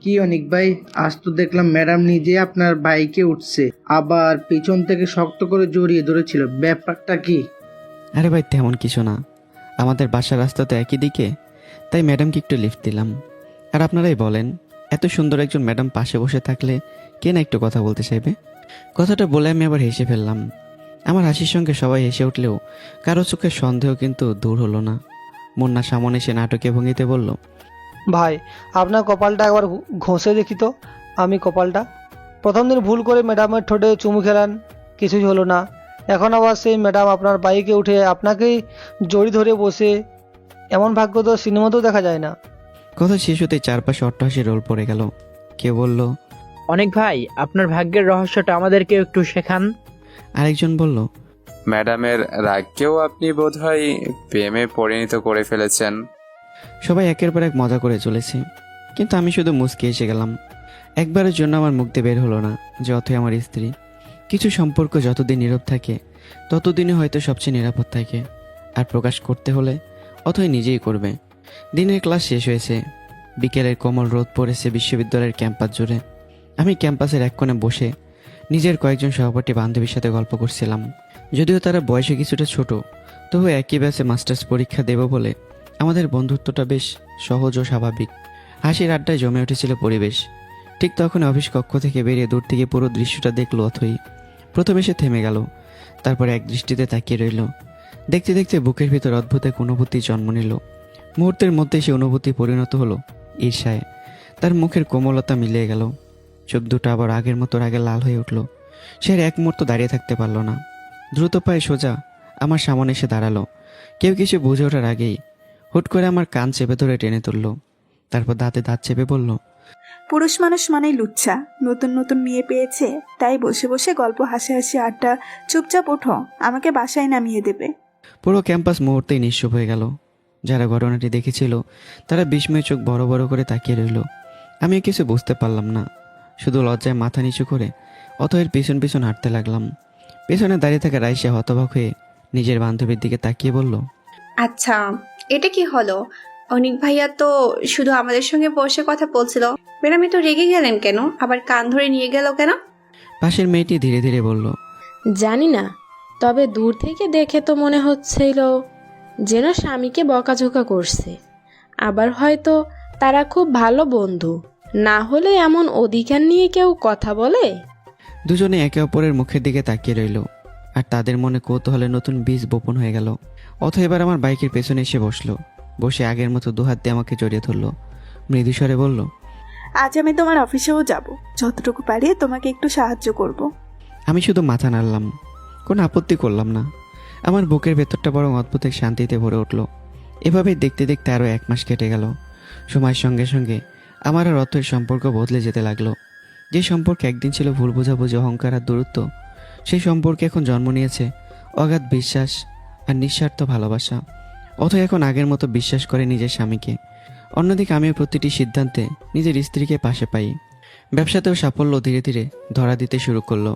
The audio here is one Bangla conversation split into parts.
কি অনিক ভাই, আজ তো দেখলাম ম্যাডাম নিজে আপনার বাইকে উঠছে, আবার পিছন থেকে শক্ত করে জড়িয়ে ধরেছিল, ব্যাপারটা কি? আরে ভাই, তেমন কিছু না। আমাদের বাসার রাস্তা তো একই দিকে, তাই ম্যাডামকে একটু লিফট দিলাম। আর আপনারাই বলেন, এত সুন্দর একজন ম্যাডাম পাশে বসে থাকলে কে না একটু কথা বলতে চাইবে? কথাটা বলে আমি আবার হেসে ফেললাম। আমার হাসির সঙ্গে সবাই হেসে উঠলেও কারো চোখের সন্দেহ কিন্তু দূর হলো না। মুন্না সামনে এসে নাটকীয় ভঙ্গিতে বলল, ভাই, আপনার কপালটা একবার ঘষে দেখি তো। আমি কপালটা প্রথম দিন ভুল করে ম্যাডামের ঠোঁটে চুমু খেলান, কিছুই হলো না। এখন আবার সেই ম্যাডাম আপনার বাইকে উঠে আপনাকেই জড়ি ধরে বসে, এমন ভাগ্য তো সিনেমাতেও দেখা যায় না। কথা শেষ হতে চারপাশে অট্টহাসির রোল পড়ে গেল। কেউ বলল, অনেক ভাই, আপনার ভাগ্যের রহস্যটা আমাদেরকে একটু শেখান। আরেকজন বলল, ম্যাডামের রাগকেও আপনি বোধহয় প্রেমে পরিণত করে ফেলেছেন। সবাই একের পর এক মজা করে চলেছে, কিন্তু আমি শুধু মুচকে এসে গেলাম। একবারের জন্য আমার মুখ দিয়ে বের হলো না যে অথই আমার স্ত্রী। কিছু সম্পর্ক যতদিন নীরব থাকে ততদিনই হয়তো সবচেয়ে নিরাপদ থাকে, আর প্রকাশ করতে হলে অথই নিজেই করবে। দিনের ক্লাস শেষ হয়েছে, বিকেলের কোমল রোদ পড়েছে বিশ্ববিদ্যালয়ের ক্যাম্পাস জুড়ে। আমি ক্যাম্পাসের এক কোণে বসে নিজের কয়েকজন সহপাঠী বান্ধবীর সাথে গল্প করছিলাম। যদিও তারা বয়সে কিছুটা ছোট, তবু একই ব্যাচে মাস্টার্স পরীক্ষা দেব বলে আমাদের বন্ধুত্বটা বেশ সহজ ও স্বাভাবিক। হাসির আড্ডায় জমে উঠেছিল পরিবেশ। ঠিক তখন অফিস কক্ষ থেকে বেরিয়ে দূর থেকে পুরো দৃশ্যটা দেখলো অথই। প্রথমে সে থেমে গেল, তারপর এক দৃষ্টিতে তাকিয়ে রইল। দেখতে দেখতে বুকের ভিতর অদ্ভুত এক অনুভূতি জন্ম নিল। মুহূর্তের মধ্যে সে অনুভূতি পরিণত হলো ঈর্ষায়। তার মুখের কোমলতা মিলিয়ে গেল, চোখ দুটো আবার আগের মতো রাগে লাল হয়ে উঠল। সে আর এক মুহূর্ত দাঁড়িয়ে থাকতে পারল না, দ্রুত পায়ে সোজা আমার সামনে এসে দাঁড়ালো। কেউ কিছু বুঝে ওঠার আগেই হুট করে আমার কান চেপে ধরে টেনে তুলল, তারপর দাঁতে দাঁত চেপে বলল, পুরুষ মানুষ মানেই লুচ্ছা, নতুন নতুন মেয়ে পেয়েছে তাই বসে বসে গল্প হাসি আড্ডা। চুপচাপ ওঠো, আমাকে বাসায় নামিয়ে দেবে। পুরো ক্যাম্পাস মুহূর্তেই নিঃস্ব হয়ে গেল। যারা ঘটনাটি দেখেছিল তারা বিস্ময়ে চোখ বড় বড় করে তাকিয়ে রইল। আমি কিছু বুঝতে পারলাম না, শুধু লজ্জায় মাথা নিচু করে অথয়ের পিছন পিছন হাঁটতে লাগলাম। পেছনে দাঁড়িয়ে থাকা রাইসা হতবাক হয়ে নিজের বান্ধবীর দিকে তাকিয়ে বলল, আচ্ছা, এটা কি হলো? অনিক ভাইয়া তো শুধু আমাদের সঙ্গে বসে কথা বলছিল, ম্যাডাম তো রেগে গেলেন কেন? আবার কান ধরে নিয়ে গেল কেন? পাশের মেয়েটি ধীরে ধীরে বলল, জানি না, তবে দূর থেকে দেখে তো মনে হচ্ছিল যেন স্বামীকে বকাঝোকা করছে। আবার হয়তো তারা খুব ভালো বন্ধু, না হলে এমন অধিকার নিয়ে কেউ কথা বলে? দুজনে একে অপরের মুখের দিকে তাকিয়ে রইল, আর তাদের মনে কৌতূহলে নতুন বীজ বপন হয়ে গেল। অথবা এবার আমার বাইকের পেছনে এসে বসলো, বসে আগের মতো দুহাত দিয়ে আমাকে জড়িয়ে ধরলো, মৃদুস্বরে বলল, আজ আমি তোমার অফিসেও যাব, যতটুকু পারি তোমাকে একটু সাহায্য করব। আমি শুধু মাথা নাড়লাম, কোনো আপত্তি করলাম না। আমার বুকের ভেতরটা বরং অদ্ভুত এক শান্তিতে ভরে উঠল। এভাবেই দেখতে দেখতে আরও 1 মাস কেটে গেল। সময়ের সঙ্গে সঙ্গে আমার আর অথয়ের সম্পর্ক বদলে যেতে লাগলো। যে সম্পর্ক একদিন ছিল ভুল বোঝাবুঝি, অহংকার আর দূরত্ব, সেই সম্পর্কে এখন জন্ম নিয়েছে অগাধ বিশ্বাস আর নিঃস্বার্থ ভালোবাসা। অথয় এখন আগের মতো বিশ্বাস করে নিজের স্বামীকে। অন্যদিকে আমিও প্রতিটি সিদ্ধান্তে নিজের স্ত্রীকে পাশে পাই। ব্যবসাতেও সাফল্য ধীরে ধীরে ধরা দিতে শুরু করলো।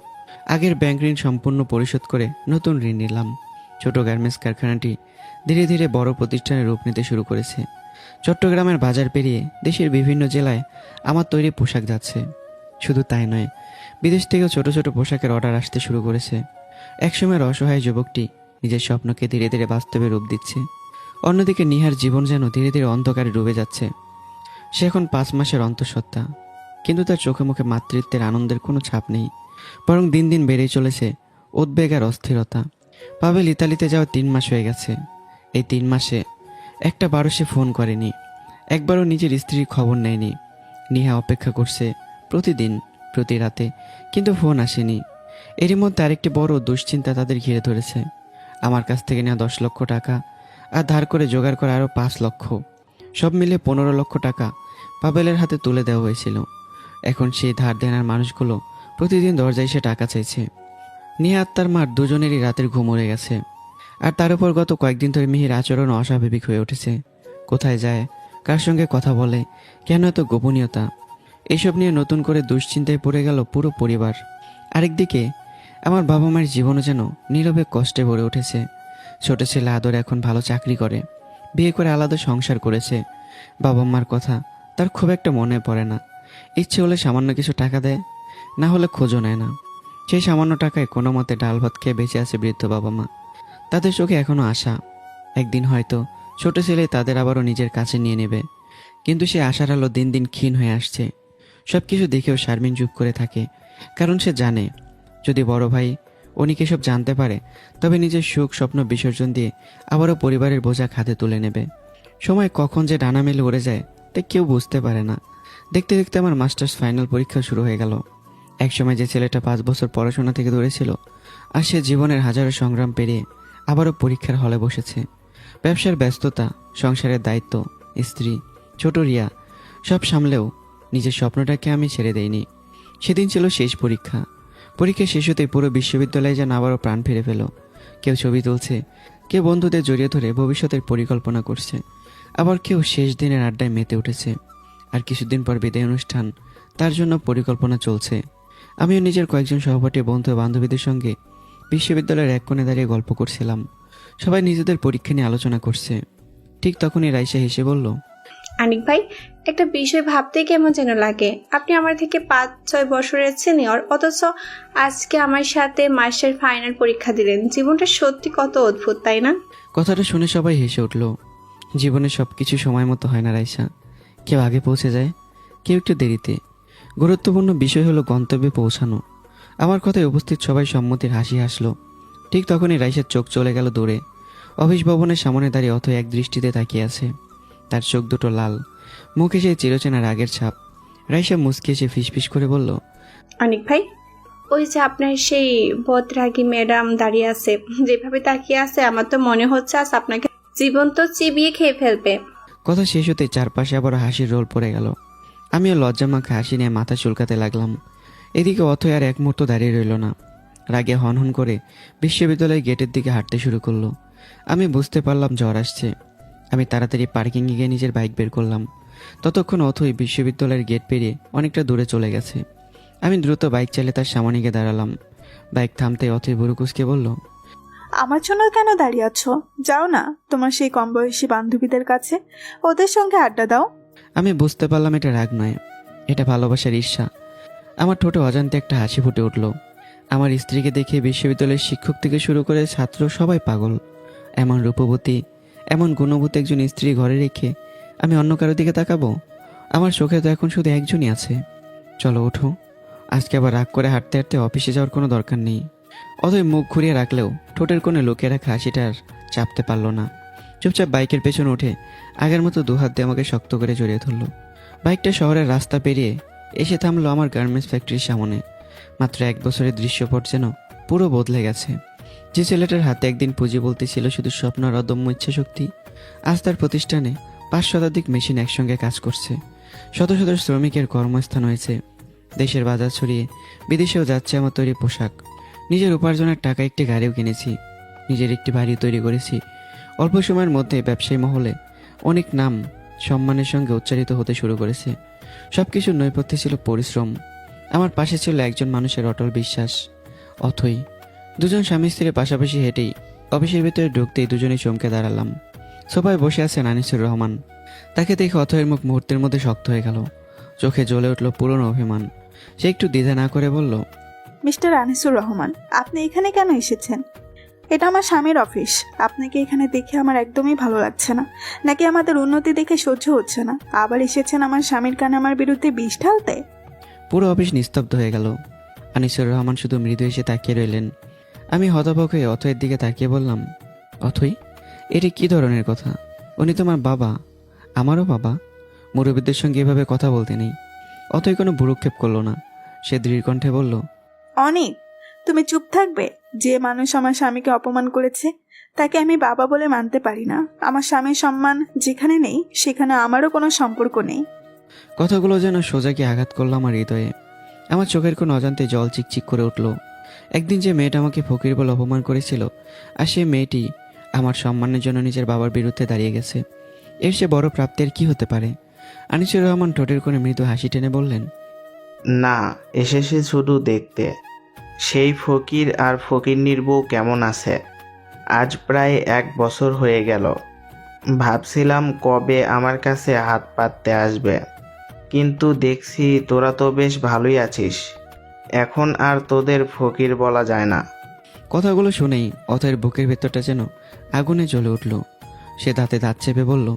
আগের ব্যাংক ঋণ সম্পূর্ণ পরিশোধ করে নতুন ঋণ নিলাম। ছোট গার্মেন্টস কারখানাটি ধীরে ধীরে বড় প্রতিষ্ঠানে রূপ নিতে শুরু করেছে। চট্টগ্রামের বাজার পেরিয়ে দেশের বিভিন্ন জেলায় আমার তৈরি পোশাক যাচ্ছে। শুধু তাই নয়, বিদেশ থেকেও ছোট ছোট পোশাকের অর্ডার আসতে শুরু করেছে। একসময়ের অসহায় যুবকটি নিজের স্বপ্নকে ধীরে ধীরে বাস্তবে রূপ দিচ্ছে। অন্যদিকে নিহার জীবন যেন ধীরে ধীরে অন্ধকারে ডুবে যাচ্ছে। সে এখন 5 মাসের অন্তঃসত্ত্বা, কিন্তু তার চোখে মুখে মাতৃত্বের আনন্দের কোনো ছাপ নেই, বরং দিন দিন বেড়েই চলেছে উদ্বেগ আর অস্থিরতা। পাবেল ইতালিতে যাওয়া 3 মাস হয়ে গেছে। এই 3 মাসে একটা বারও সে ফোন করেনি, একবারও নিজের স্ত্রীর খবর নেয়নি। নিহা অপেক্ষা করছে প্রতিদিন, প্রতি রাতে, কিন্তু ফোন আসেনি। এরই মধ্যে আরেকটি বড় দুশ্চিন্তা তাদের ঘিরে ধরেছে। আমার কাছ থেকে নেওয়া 10 লক্ষ টাকা আর ধার করে জোগাড় করা আরও 5 লক্ষ, সব মিলে 15 লক্ষ টাকা পাবেলের হাতে তুলে দেওয়া হয়েছিল। এখন সেই ধার দেনার মানুষগুলো প্রতিদিন দরজায় এসে টাকা চাইছে। নিহা আর তার মার দুজনেরই রাতের ঘুম উড়ে গেছে। আর তার উপর গত কয়েকদিন ধরে মিহির আচরণ অস্বাভাবিক হয়ে উঠেছে। কোথায় যায়, কার সঙ্গে কথা বলে, কেন এত গোপনীয়তা, এসব নিয়ে নতুন করে দুশ্চিন্তায় পড়ে গেল পুরো পরিবার। আরেকদিকে আমার বাবা মায়ের জীবনও যেন নীরবে কষ্টে ভরে উঠেছে। ছোট ছেলে আদর এখন ভালো চাকরি করে, বিয়ে করে আলাদা সংসার করেছে। বাবা মার কথা তার খুব একটা মনে পড়ে না। ইচ্ছে হলে সামান্য কিছু টাকা দেয়, না হলে খোঁজও নেয় না। সেই সামান্য টাকায় কোনো মতে ডাল ভাত খেয়ে বেঁচে আছে বৃদ্ধ বাবা মা। তাদের চোখে এখনও আশা, একদিন হয়তো ছোট ছেলে তাদের আবারও নিজের কাছে নিয়ে নেবে। কিন্তু সে আশার আলো দিন দিন ক্ষীণ হয়ে আসছে। সব কিছু দেখেও শারমিন চুপ করে থাকে, কারণ সে জানে যদি বড় ভাই অনিক এসব জানতে পারে তবে নিজের সুখ স্বপ্ন বিসর্জন দিয়ে আবারও পরিবারের বোঝা খাতে তুলে নেবে। সময় কখন যে ডানা মেলে উড়ে যায় তা কেউ বুঝতে পারে না। দেখতে দেখতে আমার মাস্টার্স ফাইনাল পরীক্ষা শুরু হয়ে গেল। একসময় যে ছেলেটা 5 বছর পড়াশোনা থেকে দূরেছিল, আর সে জীবনের হাজারো সংগ্রাম পেরিয়ে আবারও পরীক্ষার হলে বসেছে। ব্যবসার ব্যস্ততা, সংসারের দায়িত্ব, স্ত্রী, ছোট রিয়া সব সামলেও নিজের স্বপ্নটাকে আমি ছেড়ে দেইনি। সেদিন ছিল শেষ পরীক্ষা। পরীক্ষা শেষ হতে পুরো বিশ্ববিদ্যালয়ে যেন আবারও প্রাণ ফিরে পেল। কেউ ছবি তুলছে, কেউ বন্ধুদের জড়িয়ে ধরে ভবিষ্যতের পরিকল্পনা করছে, আবার কেউ শেষ দিনের আড্ডায় মেতে উঠেছে। আর কিছুদিন পর বিদায় অনুষ্ঠান, তার জন্য পরিকল্পনা চলছে। আমিও নিজের কয়েকজন সহপাঠী বন্ধু বান্ধবীদের সঙ্গে বিশ্ববিদ্যালয়ের এক কোণে দাঁড়িয়ে গল্প করছিলাম। সবাই নিজেদের পরীক্ষা নিয়ে আলোচনা করছে। ঠিক তখনই রাইসা হেসে বলল, আনিক ভাই, একটা বিষয় ভাবতেই কেমন যেন লাগে। আপনি আমার থেকে 5-6 বছরের সিনিয়র, অথচ আজকে আমার সাথে মাস্টার ফাইনাল পরীক্ষা দিলেন। জীবনটা সত্যি কত অদ্ভুত, তাই না? কথাটা শুনে সবাই হেসে উঠল। জীবনে সব কিছু সময় মতো হয় না রাইসা। কেউ আগে পৌঁছে যায়, কেউ একটু দেরিতে। গুরুত্বপূর্ণ বিষয় হলো গন্তব্যে পৌঁছানো। আমার কথায় উপস্থিত সবাই সম্মতির হাসি হাসলো। ঠিক তখনই রাইসার চোখ চলে গেল দূরে। অফিস ভবনের সামনে দাঁড়িয়ে অথই এক দৃষ্টিতে তাকিয়ে আছে। তার চোখ দুটো লাল, মুখে সেই চিরচেনা রাগের ছাপ। রাইসা মুচকি এসে ফিসফিস করে বলল, অনিক ভাই, ওই যে আপনার সেই বদরাগী ম্যাডাম দাঁড়িয়ে আছে, যেভাবে তাকিয়ে আছে, আমার তো মনে হচ্ছে আজ আপনাকে জীবন তো চিবিয়ে খেয়ে ফেলবে। কথা শেষ হতে চারপাশে আবার হাসির রোল পড়ে গেল। আমিও লজ্জামাখা হাসি নিয়ে মাথা চুলকাতে লাগলাম। এদিকে অথই আর এক মুহূর্ত দাঁড়িয়ে রইল না। রাগে হনহন করে বিশ্ববিদ্যালয়ের গেটের দিকে হাঁটতে শুরু করলো। আমি বুঝতে পারলাম জ্বর আসছে। আমি তাড়াতাড়ি পার্কিংয়ে গিয়ে নিজের বাইক বের করলাম। ততক্ষণ অথই বিশ্ববিদ্যালয়ের গেট পেরিয়ে অনেকটা দূরে চলে গেছে। আমি দ্রুত বাইক চালিয়ে তার সামনে গিয়ে দাঁড়ালাম। বাইক থামতে অথই বুড়ুকুসকে বলল, আমার জন্য কেন দাঁড়িয়ে আছো? যাও না তোমার সেই কম বয়সী বান্ধবীদের কাছে, ওদের সঙ্গে আড্ডা দাও। আমি বুঝতে পারলাম এটা রাগ নয়, এটা ভালোবাসার ঈর্ষা। আমার ঠোঁটে অজান্তে একটা হাসি ফুটে উঠল। আমার স্ত্রীকে দেখে বিশ্ববিদ্যালয়ের শিক্ষক থেকে শুরু করে ছাত্র সবাই পাগল। এমন রূপবতী, এমন গুণবতী একজন স্ত্রী ঘরে রেখে আমি অন্য কারো দিকে তাকাবো? আমার চোখে তো এখন শুধু একজনই আছে। চলো ওঠো, আজকে আবার রাগ করে হাঁটতে হাঁটতে অফিসে যাওয়ার কোনো দরকার নেই। অতই মুখ ঘুরিয়ে রাখলেও ঠোঁটের কোণে লুকিয়ে রাখা হাসিটা আর চাপতে পারলো না। চুপচাপ বাইকের পেছনে উঠে আগের মতো দুহাত দিয়ে আমাকে শক্ত করে জড়িয়ে ধরলো। বাইকটা শহরের রাস্তা পেরিয়ে এসে থামলো আমার গার্মেন্টস ফ্যাক্টরির সামনে। মাত্র 1 বছরের দৃশ্যপট যেন পুরো বদলে গেছে। যে ছেলেটার হাতে একদিন পুঁজি বলতে ছিল শুধু স্বপ্ন আর অদম্য ইচ্ছাশক্তি, আজ তার প্রতিষ্ঠানে 5 শতাধিক মেশিন একসঙ্গে কাজ করছে। শত শত শ্রমিকের কর্মস্থান হয়েছে। দেশের বাজার ছড়িয়ে বিদেশেও যাচ্ছে আমার তৈরি পোশাক। নিজের উপার্জনের টাকা একটি গাড়িও কিনেছি, নিজের একটি বাড়ি তৈরি করেছি। অল্প সময়ের মধ্যে ব্যবসায়ী মহলে অনেক নাম সম্মানের সঙ্গে উচ্চারিত হতে শুরু করেছে। সব কিছুর নৈপথ্যে ছিল পরিশ্রম। আমার পাশে ছিল একজন মানুষের অটল বিশ্বাস, অথই। দুজন স্বামী স্ত্রীর পাশাপাশি হেঁটেই অফিসের ভেতরে ঢুকতেই দুজনেই চমকে দাঁড়ালাম। সোফায় বসে আছেন আনিসুর রহমান। তাকে দেখে অথয়ের মুখ মুহূর্তের মধ্যে শক্ত হয়ে গেল। চোখে জ্বলে উঠল পুরনো অভিমান। সে একটু দ্বিধা না করে বলল, মিস্টার আনিসুর রহমান, আপনি এখানে কেন এসেছেন? এটা আমার স্বামীর অফিস। আপনাকে এখানে দেখে আমার একদমই ভালো লাগছে না, নাকি আমাদের উন্নতি দেখে সহ্য হচ্ছে না? আবার এসেছেন আমার স্বামীর কানে আমার বিরুদ্ধে বিষ ঢালতে? পুরো অফিস নিস্তব্ধ হয়ে গেল। আনিসুর রহমান শুধু মৃদু এসে তাকিয়ে রইলেন। আমি হতভম্ব হয়ে অথয়ের দিকে তাকিয়ে বললাম, অথই, এটা কি ধরনের কথা? উনি তোমার বাবা, আমারও বাবা। মুরব্বীদের সঙ্গে এভাবে কথা বলতে নেই। অথই কোনো ভ্রুক্ষেপ করলো না। সে দৃঢ় কণ্ঠে বলল, অনেক, তুমি চুপ থাকবে? যে মানুষ আমার স্বামীকে অপমান করেছে তাকে আমি বাবা বলে মানতে পারি না। আমার স্বামীর সম্মান যেখানে নেই সেখানে আমারও কোনো সম্পর্ক নেই। কথাগুলো যেন সোজা গিয়ে আঘাত করলো আমার হৃদয়ে। আমার চোখের কোনো অজান্তে জল চিকচিক করে উঠল। একদিন যে মেয়েটা আমাকে ফকির বলে অপমান করেছিল, আর সে মেয়েটি আমার সম্মানের জন্য নিজের বাবার বিরুদ্ধে দাঁড়িয়ে গেছে। এর সে বড় প্রাপ্তির কি হতে পারে? আনিসুর রহমান ঠোঁটের কোণে মৃদু হাসি টেনে বললেন, না, এসেছে শুধু দেখতে সেই ফকির আর ফকিরনির বউ কেমন আছে। আজ প্রায় 1 বছর হয়ে গেল। ভাবছিলাম কবে আমার কাছে হাত পাততে আসবে। কিন্তু দেখছি তোরা তো বেশ ভালোই আছিস। এখন আর তোদের ফকির বলা যায় না। কথাগুলো শুনেই অথয়ের বুকের ভেতরটা যেন আগুনে জ্বলে উঠল। সে দাঁতে দাঁত চেপে বলল,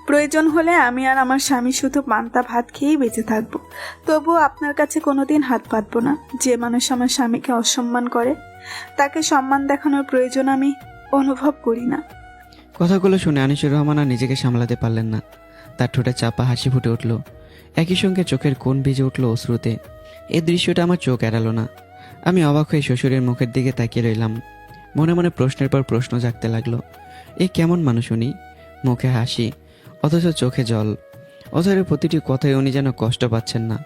প্রয়োজন হলে আমি আর আমার স্বামী শুধু পান্তা ভাত খেয়েই বেঁচে থাকবো, তবুও আপনার কাছে কোনোদিন হাত পাতবো না। যে মানুষ আমার স্বামীকে অসম্মান করে তাকে সম্মান দেখানোর প্রয়োজন আমি অনুভব করি না। কথাগুলো শুনে আনিসুর রহমান আর নিজেকে সামলাতে পারলেন না। তার ঠোঁটে চাপা হাসি ফুটে উঠল, একই সঙ্গে চোখের কোণ ভিজে উঠল অশ্রুতে। এই দৃশ্যটা আমার চোখ এড়ালো না। আমি অবাক হয়ে শ্বশুরের মুখের দিকে তাকিয়ে রইলাম। মনে মনে প্রশ্নের পর প্রশ্ন জাগতে লাগলো। এ কেমন মানুষ উনি? মুখে হাসি অথচ চোখে জল। অথয়ের প্রতিটি কথায় উনি যেন কষ্ট পাচ্ছেন না,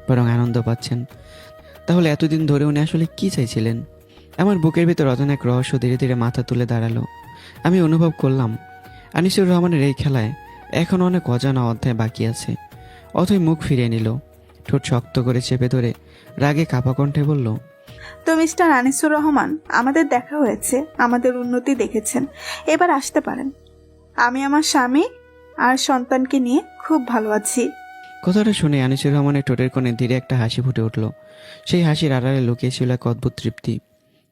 বরং আনন্দ পাচ্ছেন। তাহলে এতদিন ধরে উনি আসলে কি চাইছিলেন? আমার বুকের ভিতর অজানা এক রহস্য ধীরে ধীরে মাথা তুলে দাঁড়ালো। আমি অনুভব করলাম আনিসুর রহমানের এই খেলায় এখন অনেক অজানা অধ্যায় বাকি আছে। অথই মুখ ফিরিয়ে নিল, ঠোঁট শক্ত করে চেপে ধরে রাগে কাঁপা কণ্ঠে বলল, তো মিস্টার আনিসুর রহমান, আমাদের দেখা হয়েছে, আমাদের উন্নতি দেখেছেন, এবার আসতে পারেন। আমি আমার স্বামী আর সন্তানকে নিয়ে খুব ভালো আছি। কথাটা শুনে আনিসুর রহমানের ঠোঁটের কোণে ধীরে একটা হাসি ফুটে উঠল। সেই হাসির আড়ালে লুকিয়েছিল এক অদ্ভুত তৃপ্তি।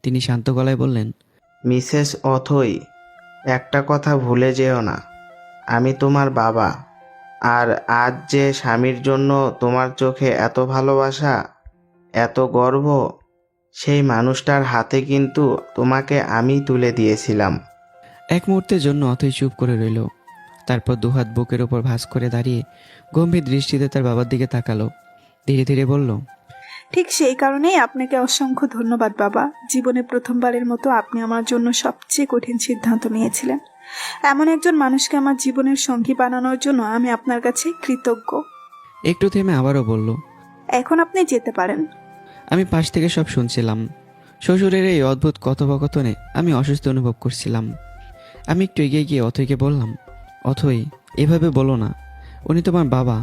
তিনি শান্ত গলায় বললেন, মিসেস অথই, একটা কথা ভুলে যেও না, আমি তোমার বাবা। আর আজ যে স্বামীর জন্য তোমার চোখে এত ভালোবাসা, এত গর্ব, সেই মানুষটার হাতে কিন্তু তোমাকে আমি তুলে দিয়েছিলাম। এক মুহূর্তের জন্য অথই চুপ করে রইল। তারপর দুহাত বুকের ওপর ভাঁজ করে দাঁড়িয়ে গম্ভীর দৃষ্টিতে তার বাবার দিকে তাকালো। ধীরে ধীরে বলল, ঠিক সেই কারণেই আপনাকে অসংখ্য ধন্যবাদ বাবা। জীবনে প্রথমবারের মতো আপনি আমার জন্য সবচেয়ে কঠিন সিদ্ধান্ত নিয়েছিলেন। এমন একজন মানুষকে আমার জীবনের সঙ্গী বানানোর জন্য আমি আপনার কাছে কৃতজ্ঞ। একটু থেমে আবারও বলল, এখন আপনি যেতে পারেন। আমি পাশ থেকে সব শুনছিলাম। শ্বশুরের এই অদ্ভুত কথোপকথনে আমি অসুস্থ অনুভব করছিলাম। আমি একটু এগিয়ে গিয়ে অথইকে বললাম, অথই, এভাবে বলো না। উনি তোমার বাবা,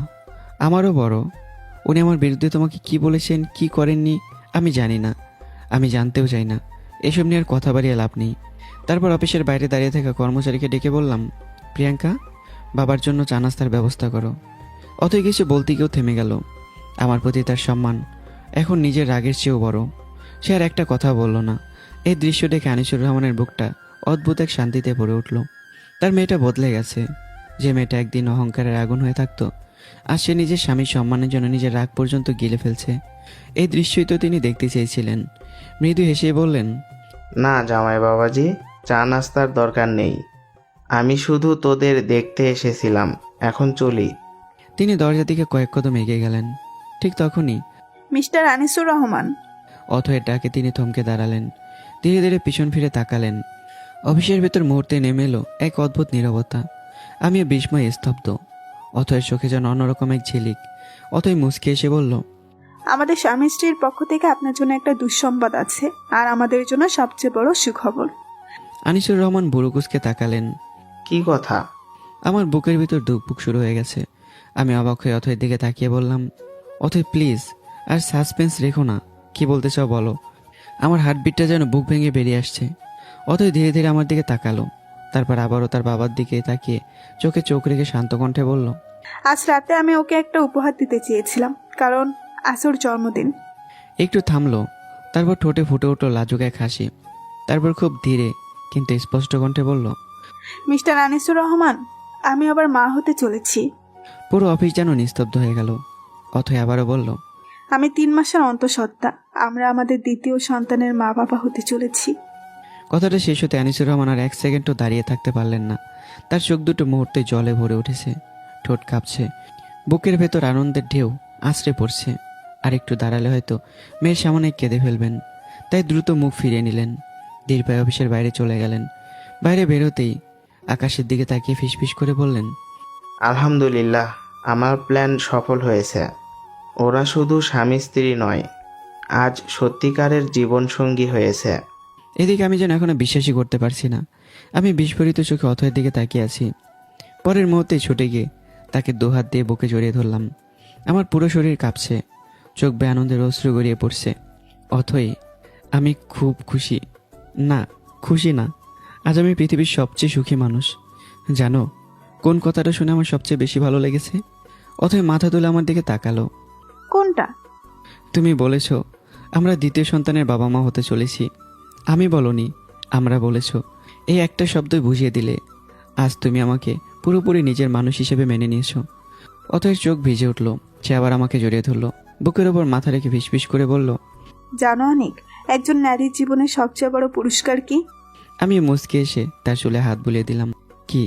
আমারও বড়। উনি আমার বিরুদ্ধে তোমাকে কি বলেছেন, কি করেননি আমি জানি না, আমি জানতেও চাই না। এসব নিয়ে আর কথা বাড়িয়ে লাভ নেই। তারপর অফিসের বাইরে দাঁড়িয়ে থাকা কর্মচারীকে ডেকে বললাম, প্রিয়াঙ্কা, বাবার জন্য চা নাস্তার ব্যবস্থা করো। অথই কিছু বলতে গিয়েও থেমে গেল। আমার প্রতি তার সম্মান এখন নিজের রাগের চেয়েও বড়। সে আর একটা কথা বলল না। এই দৃশ্য দেখে আনিসুর রহমানের বুকটা অদ্ভুত এক শান্তিতে ভরে উঠল। তার মেয়েটা বদলে গেছে। যে মেয়েটা একদিন অহংকারের আগুন হয়ে থাকতো, আজ সে নিজের স্বামীর সম্মানের জন্য নিজের রাগ পর্যন্ত গিলে ফেলছে। এই দৃশ্যই তো তিনি দেখতে চেয়েছিলেন। মৃদু হেসে বললেন, না জামাই বাবাজি, চা নাস্তার দরকার নেই। আমি শুধু তোদের দেখতে এসেছিলাম, এখন চলি। তিনি দরজা দিকে কয়েক কদম এগিয়ে গেলেন। ঠিক তখনই মিস্টার আনিসুর রহমান। অথয়ের ডাকে তিনি থমকে দাঁড়ালেন। ধীরে ধীরে পিছন ফিরে তাকালেন। অফিসের ভেতর মুহূর্তে নেমে এলো এক অদ্ভুত নীরবতা। আমিও বিস্ময়ে স্তব্ধ। অথয়ের চোখে যেন অন্যরকম এক ঝিলিক। অথই মুচকে এসে বলল, আমাদের স্বামী স্ত্রীর পক্ষ থেকে আপনার জন্য একটা দুঃসংবাদ আছে, আর আমাদের জন্য সবচেয়ে বড় সুখবর। আনিসুর রহমান বুড়ুকুসকে তাকালেন। কি কথা? আমার বুকের ভিতর ধুকপুক শুরু হয়ে গেছে। আমি অবাক হয়ে অথয়ের দিকে তাকিয়ে বললাম, অথয় প্লিজ, আর সাসপেন্স রেখো না, কি বলতে চাও বলো। আমার হার্টবিটটা যেন বুক ভেঙে বেরিয়ে আসছে। অথয় ধীরে ধীরে আমার দিকে তাকালো। তারপর আবারও তার বাবার দিকে তাকিয়ে চোখে চোখ রেখে শান্ত কণ্ঠে বলল, আজ রাতে আমি ওকে একটা উপহার দিতে চেয়েছিলাম, কারণ আজ ওর জন্মদিন। একটু থামলো। তারপর ঠোঁটে ফুটে উঠল লাজুক এক হাসি। তারপর খুব ধীরে কিন্তু স্পষ্ট কণ্ঠে বলল, মিস্টার আনিসুর রহমান, আমি আবার মা হতে চলেছি। পুরো অফিস যেন নিস্তব্ধ হয়ে গেল। অথয় আবারও বলল, আমি 3 মাসের অন্তঃসত্ত্বা। আমরা আমাদের দ্বিতীয় সন্তানের মা বাবা হতে চলেছি। কথাটা শেষ হতে আনিসুর রহমান আর এক সেকেন্ডও দাঁড়িয়ে থাকতে পারলেন না। তার চোখ দুটো মুহূর্তে জলে ভরে উঠেছে, ঠোঁট কাঁপছে, বুকের ভেতর আনন্দের ঢেউ আছড়ে পড়ছে। আর একটু দাঁড়ালে হয়তো মেয়ের সামনে কেঁদে ফেলবেন। তাই দ্রুত মুখ ফিরিয়ে নিলেন। ধীর পায়ে অফিসের বাইরে চলে গেলেন। বাইরে বেরোতেই আকাশের দিকে তাকিয়ে ফিসফিস করে বললেন, আলহামদুলিল্লাহ, আমার প্ল্যান সফল হয়েছে। ওরা শুধু স্বামী স্ত্রী নয়, আজ সত্যিকারের জীবনসঙ্গী হয়েছে। এদিকে আমি যেন এখনো বিশ্বাসই করতে পারছি না। আমি বিস্ফোরিত চোখে অথয়ের দিকে তাকিয়ে আছি। পরের মুহূর্তেই ছুটে গিয়ে তাকে দুহাত দিয়ে বুকে জড়িয়ে ধরলাম। আমার পুরো শরীর কাঁপছে, চোখ বেয়ে আনন্দের অশ্রু গড়িয়ে পড়ছে। অথই, আমি খুব খুশি। না, খুশি না, আজ আমি পৃথিবীর সবচেয়ে সুখী মানুষ। জানো কোন কথাটা শুনে আমার সবচেয়ে বেশি ভালো লেগেছে? অথই মাথা তুলে আমার দিকে তাকালো। কোনটা? তুমি বলেছ আমরা দ্বিতীয় সন্তানের বাবা মা হতে চলেছি। আমি বলনি, আমরা বলেছ। এই একটা শব্দই বুঝিয়ে দিলে আজ তুমি আমাকে পুরোপুরি নিজের মানুষ হিসেবে মেনে নিয়েছো। অথয়ের চোখ ভিজে উঠল। সে আবার আমাকে জড়িয়ে ধরলো, বুকের ওপর মাথা রেখে ফিসফিস করে বলল, জানো অনেক, একজন নারীর জীবনের সবচেয়ে বড় পুরস্কার কি? আমি মুচকে এসে তার চুলে হাত বুলিয়ে দিলাম। কি?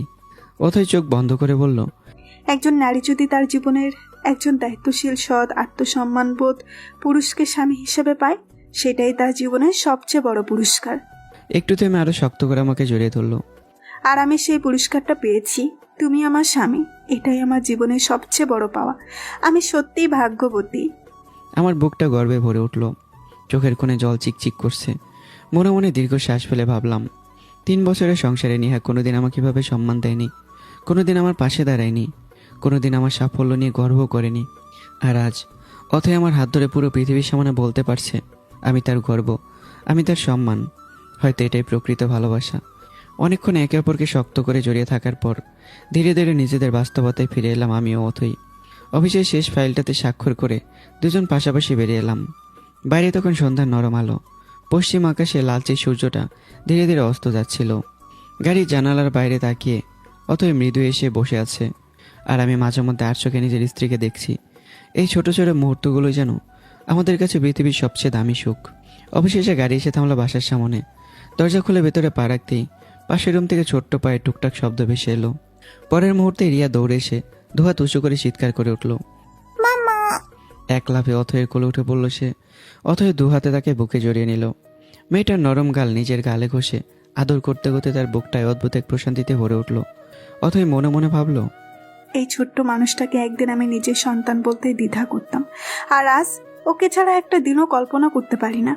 অথয় চোখ বন্ধ করে বলল, একজন নারী যদি তার জীবনের একজন দায়িত্বশীল, সৎ, আত্মসম্মানবোধ পুরুষকে স্বামী হিসেবে পায়, সেটাই তার জীবনের সবচেয়ে বড় পুরস্কার। একটু থেমে আরো শক্ত করে আমাকে জড়িয়ে ধরলো। আর আমি সেই পুরস্কারটা পেয়েছি, তুমি আমার স্বামী। এটাই আমার জীবনের সবচেয়ে বড় পাওয়া। আমি সত্যিই ভাগ্যবতী। আমার বুকটা গর্বে ভরে উঠল, চোখের কোণে জল চিকচিক করছে। মনে মনে দীর্ঘ শ্বাস ফেলে ভাবলাম, 3 বছরের সংসারে নিহা কোনোদিন আমাকে এভাবে সম্মান দেয়নি, কোনোদিন আমার পাশে দাঁড়ায়নি, কোনোদিন আমার সাফল্য নিয়ে গর্ব করেনি। আর আজ অথয় আমার হাত ধরে পুরো পৃথিবীর সামনে বলতে পারছে আমি তার গর্ব, আমি তার সম্মান। হয়তো এটাই প্রকৃত ভালোবাসা। অনেকক্ষণ একে অপরকে শক্ত করে জড়িয়ে থাকার পর ধীরে ধীরে নিজেদের বাস্তবতায় ফিরে এলাম আমি ও অথই। অফিসের শেষ ফাইলটাতে স্বাক্ষর করে দুজন পাশাপাশি বেরিয়ে এলাম। বাইরে তখন সন্ধ্যার নরম আলো, পশ্চিম আকাশে লালচে সূর্যটা ধীরে ধীরে অস্ত যাচ্ছিল। গাড়ির জানালার বাইরে তাকিয়ে অথই মৃদু এসে বসে আছে, আর আমি মাঝে মধ্যে আর চোখে নিজের স্ত্রীকে দেখছি। এই ছোট ছোট মুহূর্তগুলো যেন আমাদের কাছে পৃথিবীর সবচেয়ে দামি সুখ। অবশেষে গাড়ি এসে থামলো বাসার সামনে। দরজা খুলে ভেতরে পা রাখতেই পাশের রুম থেকে ছোট্ট পায়ে টুকটাক শব্দ ভেসে এলো। পরের মুহূর্তে রিয়া দৌড়ে এসে দুহাত উঁচু করে চিৎকার করে উঠল। মামা! এক লাফে অথয়ের কোলে উঠে পড়ল সে। অথয় দুহাতে তাকে বুকে জড়িয়ে নিল। মেয়েটার নরম গাল নিজের গালে ঘষে আদর করতে করতে তার বুকটায় অদ্ভুত এক প্রশান্তিতে ভরে উঠল। অথয় মনে মনে ভাবল, এই ছোট্ট মানুষটাকে একদিন আমি নিজের সন্তান বলতে দ্বিধা করতাম, আর আজ ওকে ছাড়া একটা দিনও কল্পনা করতে পারি না।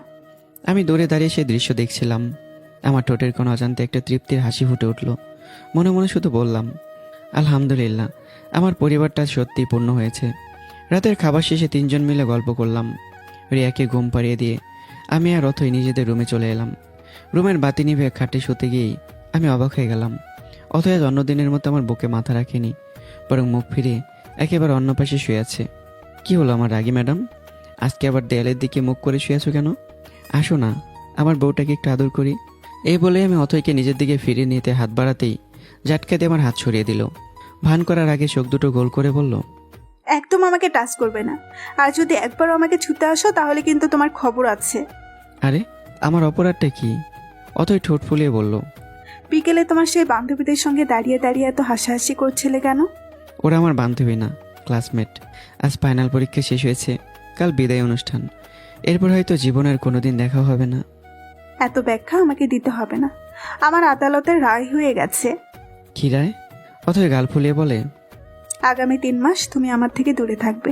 আমি দূরে দাঁড়িয়ে সেই দৃশ্য দেখছিলাম। আমার ঠোঁটের কোনো অজান্তে একটা তৃপ্তির হাসি ফুটে উঠল। মনে মনে শুধু বললাম, আলহামদুলিল্লাহ, আমার পরিবারটা সত্যিই পূর্ণ হয়েছে। রাতের খাবার শেষে 3 জন মিলে গল্প করলাম। রিয়াকে ঘুম পাড়িয়ে দিয়ে আমি আর অথই নিজেদের রুমে চলে এলাম। রুমের বাতি নিভে খাটে শুতে গিয়েই আমি অবাক হয়ে গেলাম। অথয় আজ অন্যদিনের মতো আমার বুকে মাথা রাখেনি, বরং মুখ ফিরে একেবারে অন্য পাশে শুয়ে আছে। কি হলো আমার রাগী ম্যাডাম? আজকে আবার দেয়ালের দিকে মুখ করে শুয়ে আছো কেন? আসো না, আমার বউটাকে একটু আদর করি। এই বলে আমি অথয়কে নিজের দিকে ফিরিয়ে নিতে হাত বাড়াতেই ঝাটকা দিয়ে আমার হাত সরিয়ে দিল। ভান করার আগে চোখ দুটো গোল করে বলল, একদম আমাকে টাচ করবে না, আর যদি একবারও আমাকে ছুতে আসো তাহলে কিন্তু তোমার খবর আছে। আরে আমার অপরাধটা কি? অথয় ঠোঁট ফুলিয়ে বলল, বিকেলে তোমার সেই বান্ধবীদের সঙ্গে দাঁড়িয়ে দাঁড়িয়ে এত হাসাহাসি করছিলে কেন? ওরা আমার বান্ধবী না, ক্লাসমেট। আজ ফাইনাল পরীক্ষা শেষ হয়েছে, কাল বিদায় অনুষ্ঠান। এরপর হয়তো জীবনের কোনোদিন দেখা হবে না। এত ব্যাখ্যা আমাকে দিতে হবে না, আমার আদালতের রায় হয়ে গেছে। কি রায়? অথয় গাল ফুলিয়ে বলে, আগামী 3 মাস তুমি আমার থেকে দূরে থাকবে,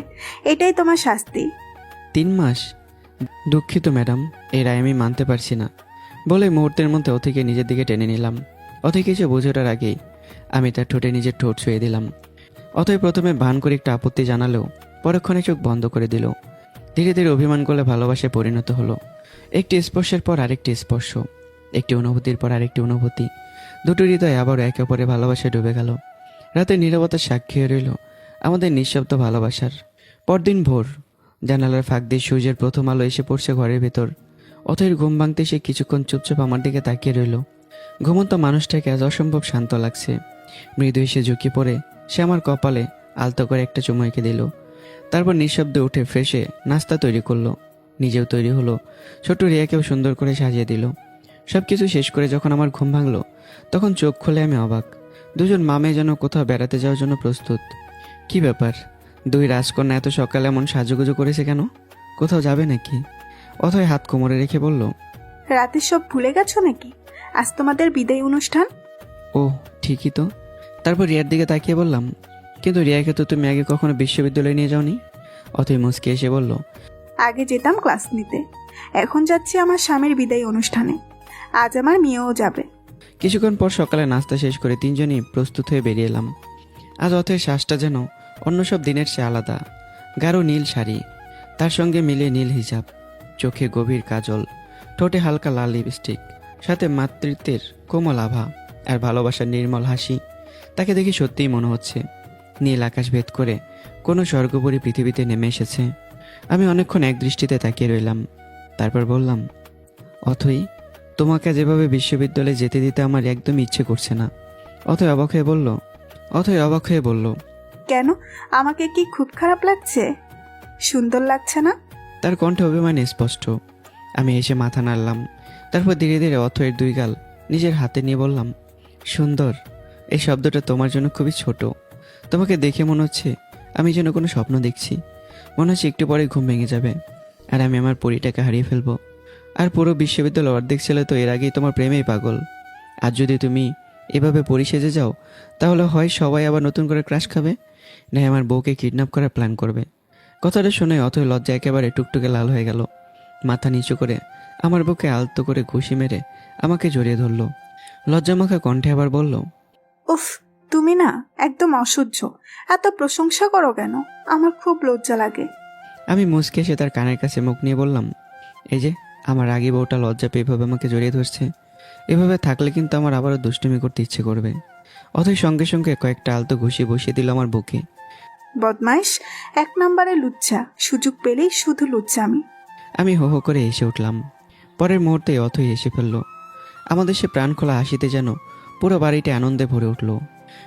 এটাই তোমার শাস্তি। 3 মাস? দুঃখিত ম্যাডাম, এই রায় আমি মানতে পারছি না। বলে মুহূর্তের মধ্যে অথয়কে নিজের দিকে টেনে নিলাম। অথয় কিছু বুঝে ওঠার আগেই আমি তার ঠোঁটে নিজের ঠোঁট ছুঁয়ে দিলাম। অথয় প্রথমে ভান করে একটু আপত্তি জানালেও পরক্ষণে চোখ বন্ধ করে দিল। ধীরে ধীরে অভিমান করলে ভালোবাসায় পরিণত হলো। একটি স্পর্শের পর আরেকটি স্পর্শ, একটি অনুভূতির পর আরেকটি অনুভূতি। দুটো হৃদয় আবার একে অপরে ভালোবাসায় ডুবে গেল। রাতের নীরবতার সাক্ষী হয়ে রইল আমাদের নিঃশব্দ ভালোবাসার। পরদিন ভোর, জানালার ফাঁক দিয়ে সূর্যের প্রথম আলো এসে পড়ছে ঘরের ভেতর। অথয়ের ঘুম ভাঙতে সে কিছুক্ষণ চুপচাপ আমার দিকে তাকিয়ে রইল। ঘুমন্ত মানুষটাকে আজ অসম্ভব শান্ত লাগছে। মৃদু এসে ঝুঁকি পড়ে সে আমার কপালে আলতো করে একটা চুমু এঁকে দিল। তারপর নিঃশব্দে উঠে ফ্রেশে নাস্তা তৈরি করলো, নিজেও তৈরি হলো। ছোট রিয়াকেও সুন্দর করে সাজিয়ে দিল। সব কিছু শেষ করে যখন আমার ঘুম ভাঙলো তখন চোখ খুলে আমি অবাক। দুজন মামে যেন কোথাও বেড়াতে যাওয়ার জন্য প্রস্তুত। কি ব্যাপার, 2 রাজকন্যা এত সকালে এমন সাজুগুজু করেছে কেন? কোথাও যাবে নাকি? অথয় হাত কোমরে রেখে বলল, রাতে সব ভুলে গেছো নাকি? আজ তোমাদের বিদায় অনুষ্ঠান। ও ঠিকই তো। তারপর রিয়ার দিকে তাকিয়ে বললাম, কিন্তু রিয়াকে তো তুমি আগে কখনো বিশ্ববিদ্যালয়ে নিয়ে যাওনি। অথয় মুচকে এসে বলল, আগে যেতাম ক্লাস নিতে, এখন যাচ্ছি আমার স্বামীর বিদায় অনুষ্ঠানে। আজ আমার মেয়েও যাবে। কিছুক্ষণ পর সকালে নাস্তা শেষ করে 3 জনই প্রস্তুত হয়ে বেরিয়ে এলাম। আজ অথয়ের শ্বাসটা যেন অন্য সব দিনের চেয়ে আলাদা। গাঢ় নীল শাড়ি, তার সঙ্গে মিলিয়ে নীল হিজাব, চোখে গভীর কাজল, ঠোঁটে হালকা লাল লিপস্টিক, সাথে মাতৃত্বের কোমল আভা আর ভালোবাসার নির্মল হাসি। তাকে দেখে সত্যিই মনে হচ্ছে নীল আকাশ ভেদ করে কোনো স্বর্গপুরী পৃথিবীতে নেমে এসেছে। আমি অনেকক্ষণ এক দৃষ্টিতে তাকিয়ে রইলাম, তারপর বললাম, অথই, তোমাকে যেভাবে বিশ্ববিদ্যালয়ে যেতে দিতে আমার একদমই ইচ্ছে করছে না। অথই অবাক হয়ে বলল, কেন? আমাকে কি খুব খারাপ লাগছে? সুন্দর লাগছে না? তার কণ্ঠে অভিমান স্পষ্ট। আমি এসে মাথা নাড়লাম, তারপর ধীরে ধীরে অথয়ের দুই গাল নিজের হাতে নিয়ে বললাম, সুন্দর, এই শব্দটা তোমার জন্য খুবই ছোট। তোমাকে দেখে মনে হচ্ছে আমি যেন কোনো স্বপ্ন দেখছি। মনে হচ্ছে একটু পরে ঘুম ভেঙে যাবে আর আমি আমার পরিটাকে হারিয়ে ফেলবো। আর পুরো বিশ্ববিদ্যালয় অর্ধেক ছেলে তো এর আগেই তোমার প্রেমেই পাগল। আর যদি তুমি এভাবে পরি সেজে যাও, তাহলে হয় সবাই আবার নতুন করে ক্রাশ খাবে, না আমার বউকে কিডন্যাপ করার প্ল্যান করবে। কথাটা শুনে অথই লজ্জা একেবারে টুকটুকে লাল হয়ে গেল। মাথা নিচু করে আমার বুকে আলতো করে ঘুষি মেরে আমাকে জড়িয়ে ধরলো। লজ্জামাখা কণ্ঠে আবার বলল, উফ, তুমি না একদম অসহ্য। এত প্রশংসা করো কেন? আমার খুব লজ্জা লাগে। আমি মুচকে এসে তার কানের কাছে মুখ নিয়ে বললাম, এই যে আমার আগে বউটা লজ্জা পেয়ে এভাবে আমাকে জড়িয়ে ধরছে। এভাবে থাকলে কিন্তু আমার আবারও দুষ্টুমি করতে ইচ্ছে করবে। অথই সঙ্গে সঙ্গে কয়েকটা আলতো ঘুষি বসিয়ে দিল আমার বুকে। বদমাইশ, 1 নম্বরে লুচ্চা। সুযোগ পেলেই শুধু লুচ্চামি। আমি হো হো করে এসে উঠলাম। পরের মুহূর্তেই অথই এসে ফেলল। আমাদের সে প্রাণ খোলা হাসিতে যেন পুরো বাড়িটা আনন্দে ভরে উঠল।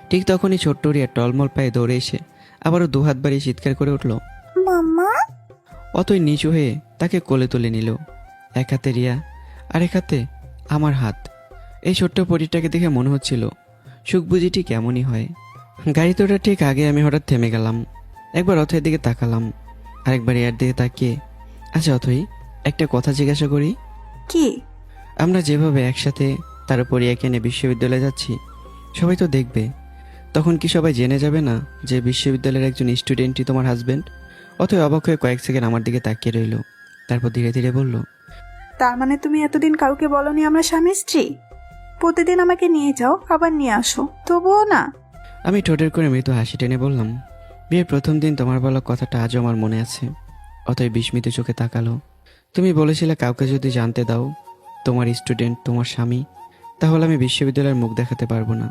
ঠিক তখনই ছোট্ট রিয়া টলমল পায়ে দৌড়ে এসে আবারও দুহাত বাড়িয়ে চিৎকার করে উঠল। মাম্মা। অতই নিচু হয়ে তাকে কোলে তুলে নিল। এক হাতে রিয়া আর এক হাতে আমার হাত। এই ছোট্ট পরিটাকে দেখে মনে হচ্ছিল সুখ বুঝি ঠিক এমনই হয়। গাড়ি তোটার ঠিক আগে আমি হঠাৎ থেমে গেলাম। একবার অথয়ের দিকে তাকালাম, আরেকবার রিয়ার দিকে তাকিয়ে, আচ্ছা অথই, একটা কথা জিজ্ঞাসা করি। কি? আমরা যেভাবে একসাথে তার উপর রিয়াকে নিয়ে বিশ্ববিদ্যালয়ে যাচ্ছি, সবাই তো দেখবে। তখন কি সবাই জেনে যাবে না যে বিশ্ববিদ্যালয়ের একজন স্টুডেন্টই তোমার হাজবেন্ড? অথই অবাক হয়ে কয়েক সেকেন্ড আমার দিকে তাকিয়ে রইল, তারপর ধীরে ধীরে বলল, তার মানে তুমি এতদিন কাউকে বলনি আমরা স্বামী স্ত্রী? প্রতিদিন আমাকে নিয়ে যাও, আবার নিয়ে আসো, তবুও না। আমি ঠোঁটের করে মৃদু হাসি টেনে বললাম, বিয়ের প্রথম দিন তোমার বলা কথাটা আজও আমার মনে আছে। অতএব বিস্মিত চোখে তাকালো। তুমি বলেছিলে কাউকে যদি জানতে দাও তোমার স্টুডেন্ট তোমার স্বামী, তাহলে আমি বিশ্ববিদ্যালয়ের মুখ দেখাতে পারবো না,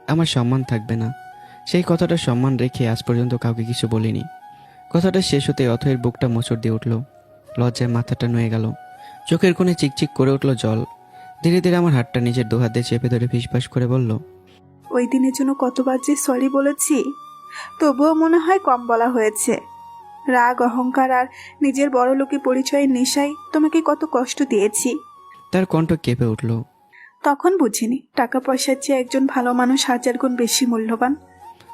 আমার সম্মান থাকবে না। সেই কথাটা সম্মান রেখে আজ পর্যন্ত কাউকে কিছু বলিনি। কথাটা শেষ হতে অথয়ের বুকটা মোচড় দিয়ে উঠল, লজ্জায় মাথাটা নুয়ে গেল, চোখের কোণে চিকচিক করে উঠল জল। ধীরে ধীরে আমার হাতটা নিজের দুহাত দিয়ে চেপে ধরে ফিসফাস করে বলল, ওই দিনের জন্য কতবার যে সরি বলেছি, তবুও মনে হয় কম বলা হয়েছে। রাগ, অহংকার আর নিজের বড়লোকি পরিচয়ের নেশায় তোমাকে কত কষ্ট দিয়েছি। তার কণ্ঠ কেঁপে উঠল। তখন বুঝিনি টাকা পয়সার চেয়ে একজন ভালো মানুষ 1000 গুণ বেশি মূল্যবান।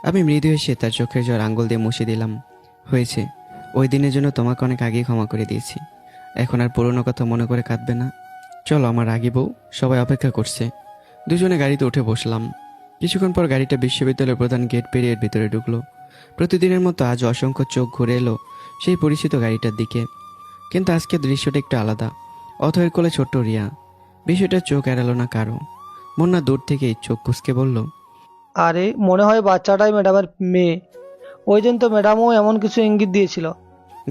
আমি মৃদু এসে তার চোখের জল আঙ্গুল দিয়ে মুছে দিলাম। হয়েছে, ওই দিনের জন্য তোমাকে অনেক আগেই ক্ষমা করে দিয়েছি। এখন আর পুরনো কথা মনে করে কাঁদবে না। চলো, আমার আগে বউ সবাই অপেক্ষা করছে। দুজনে গাড়িতে উঠে বসলাম। কিছুক্ষণ পর গাড়িটা বিশ্ববিদ্যালয়ের প্রধান গেট পেরিয়ে ভিতরে ঢুকলো। প্রতিদিনের মতো আজ অসংখ্য চোখ ঘুরে এলো সেই পরিচিত গাড়িটার দিকে, কিন্তু আজকে দৃশ্যটা একটু আলাদা। অথয়ের কোলে ছোট্ট রিয়া। বিষয়টা চোখ এড়ালো না কারো। মুন্না দূর থেকেই চোখ কুঁচকে বলল, আরে মনে হয় বাচ্চাটাই ম্যাডামের মেয়ে। ওই দিন তো ম্যাডামও এমন কিছু ইঙ্গিত দিয়েছিল।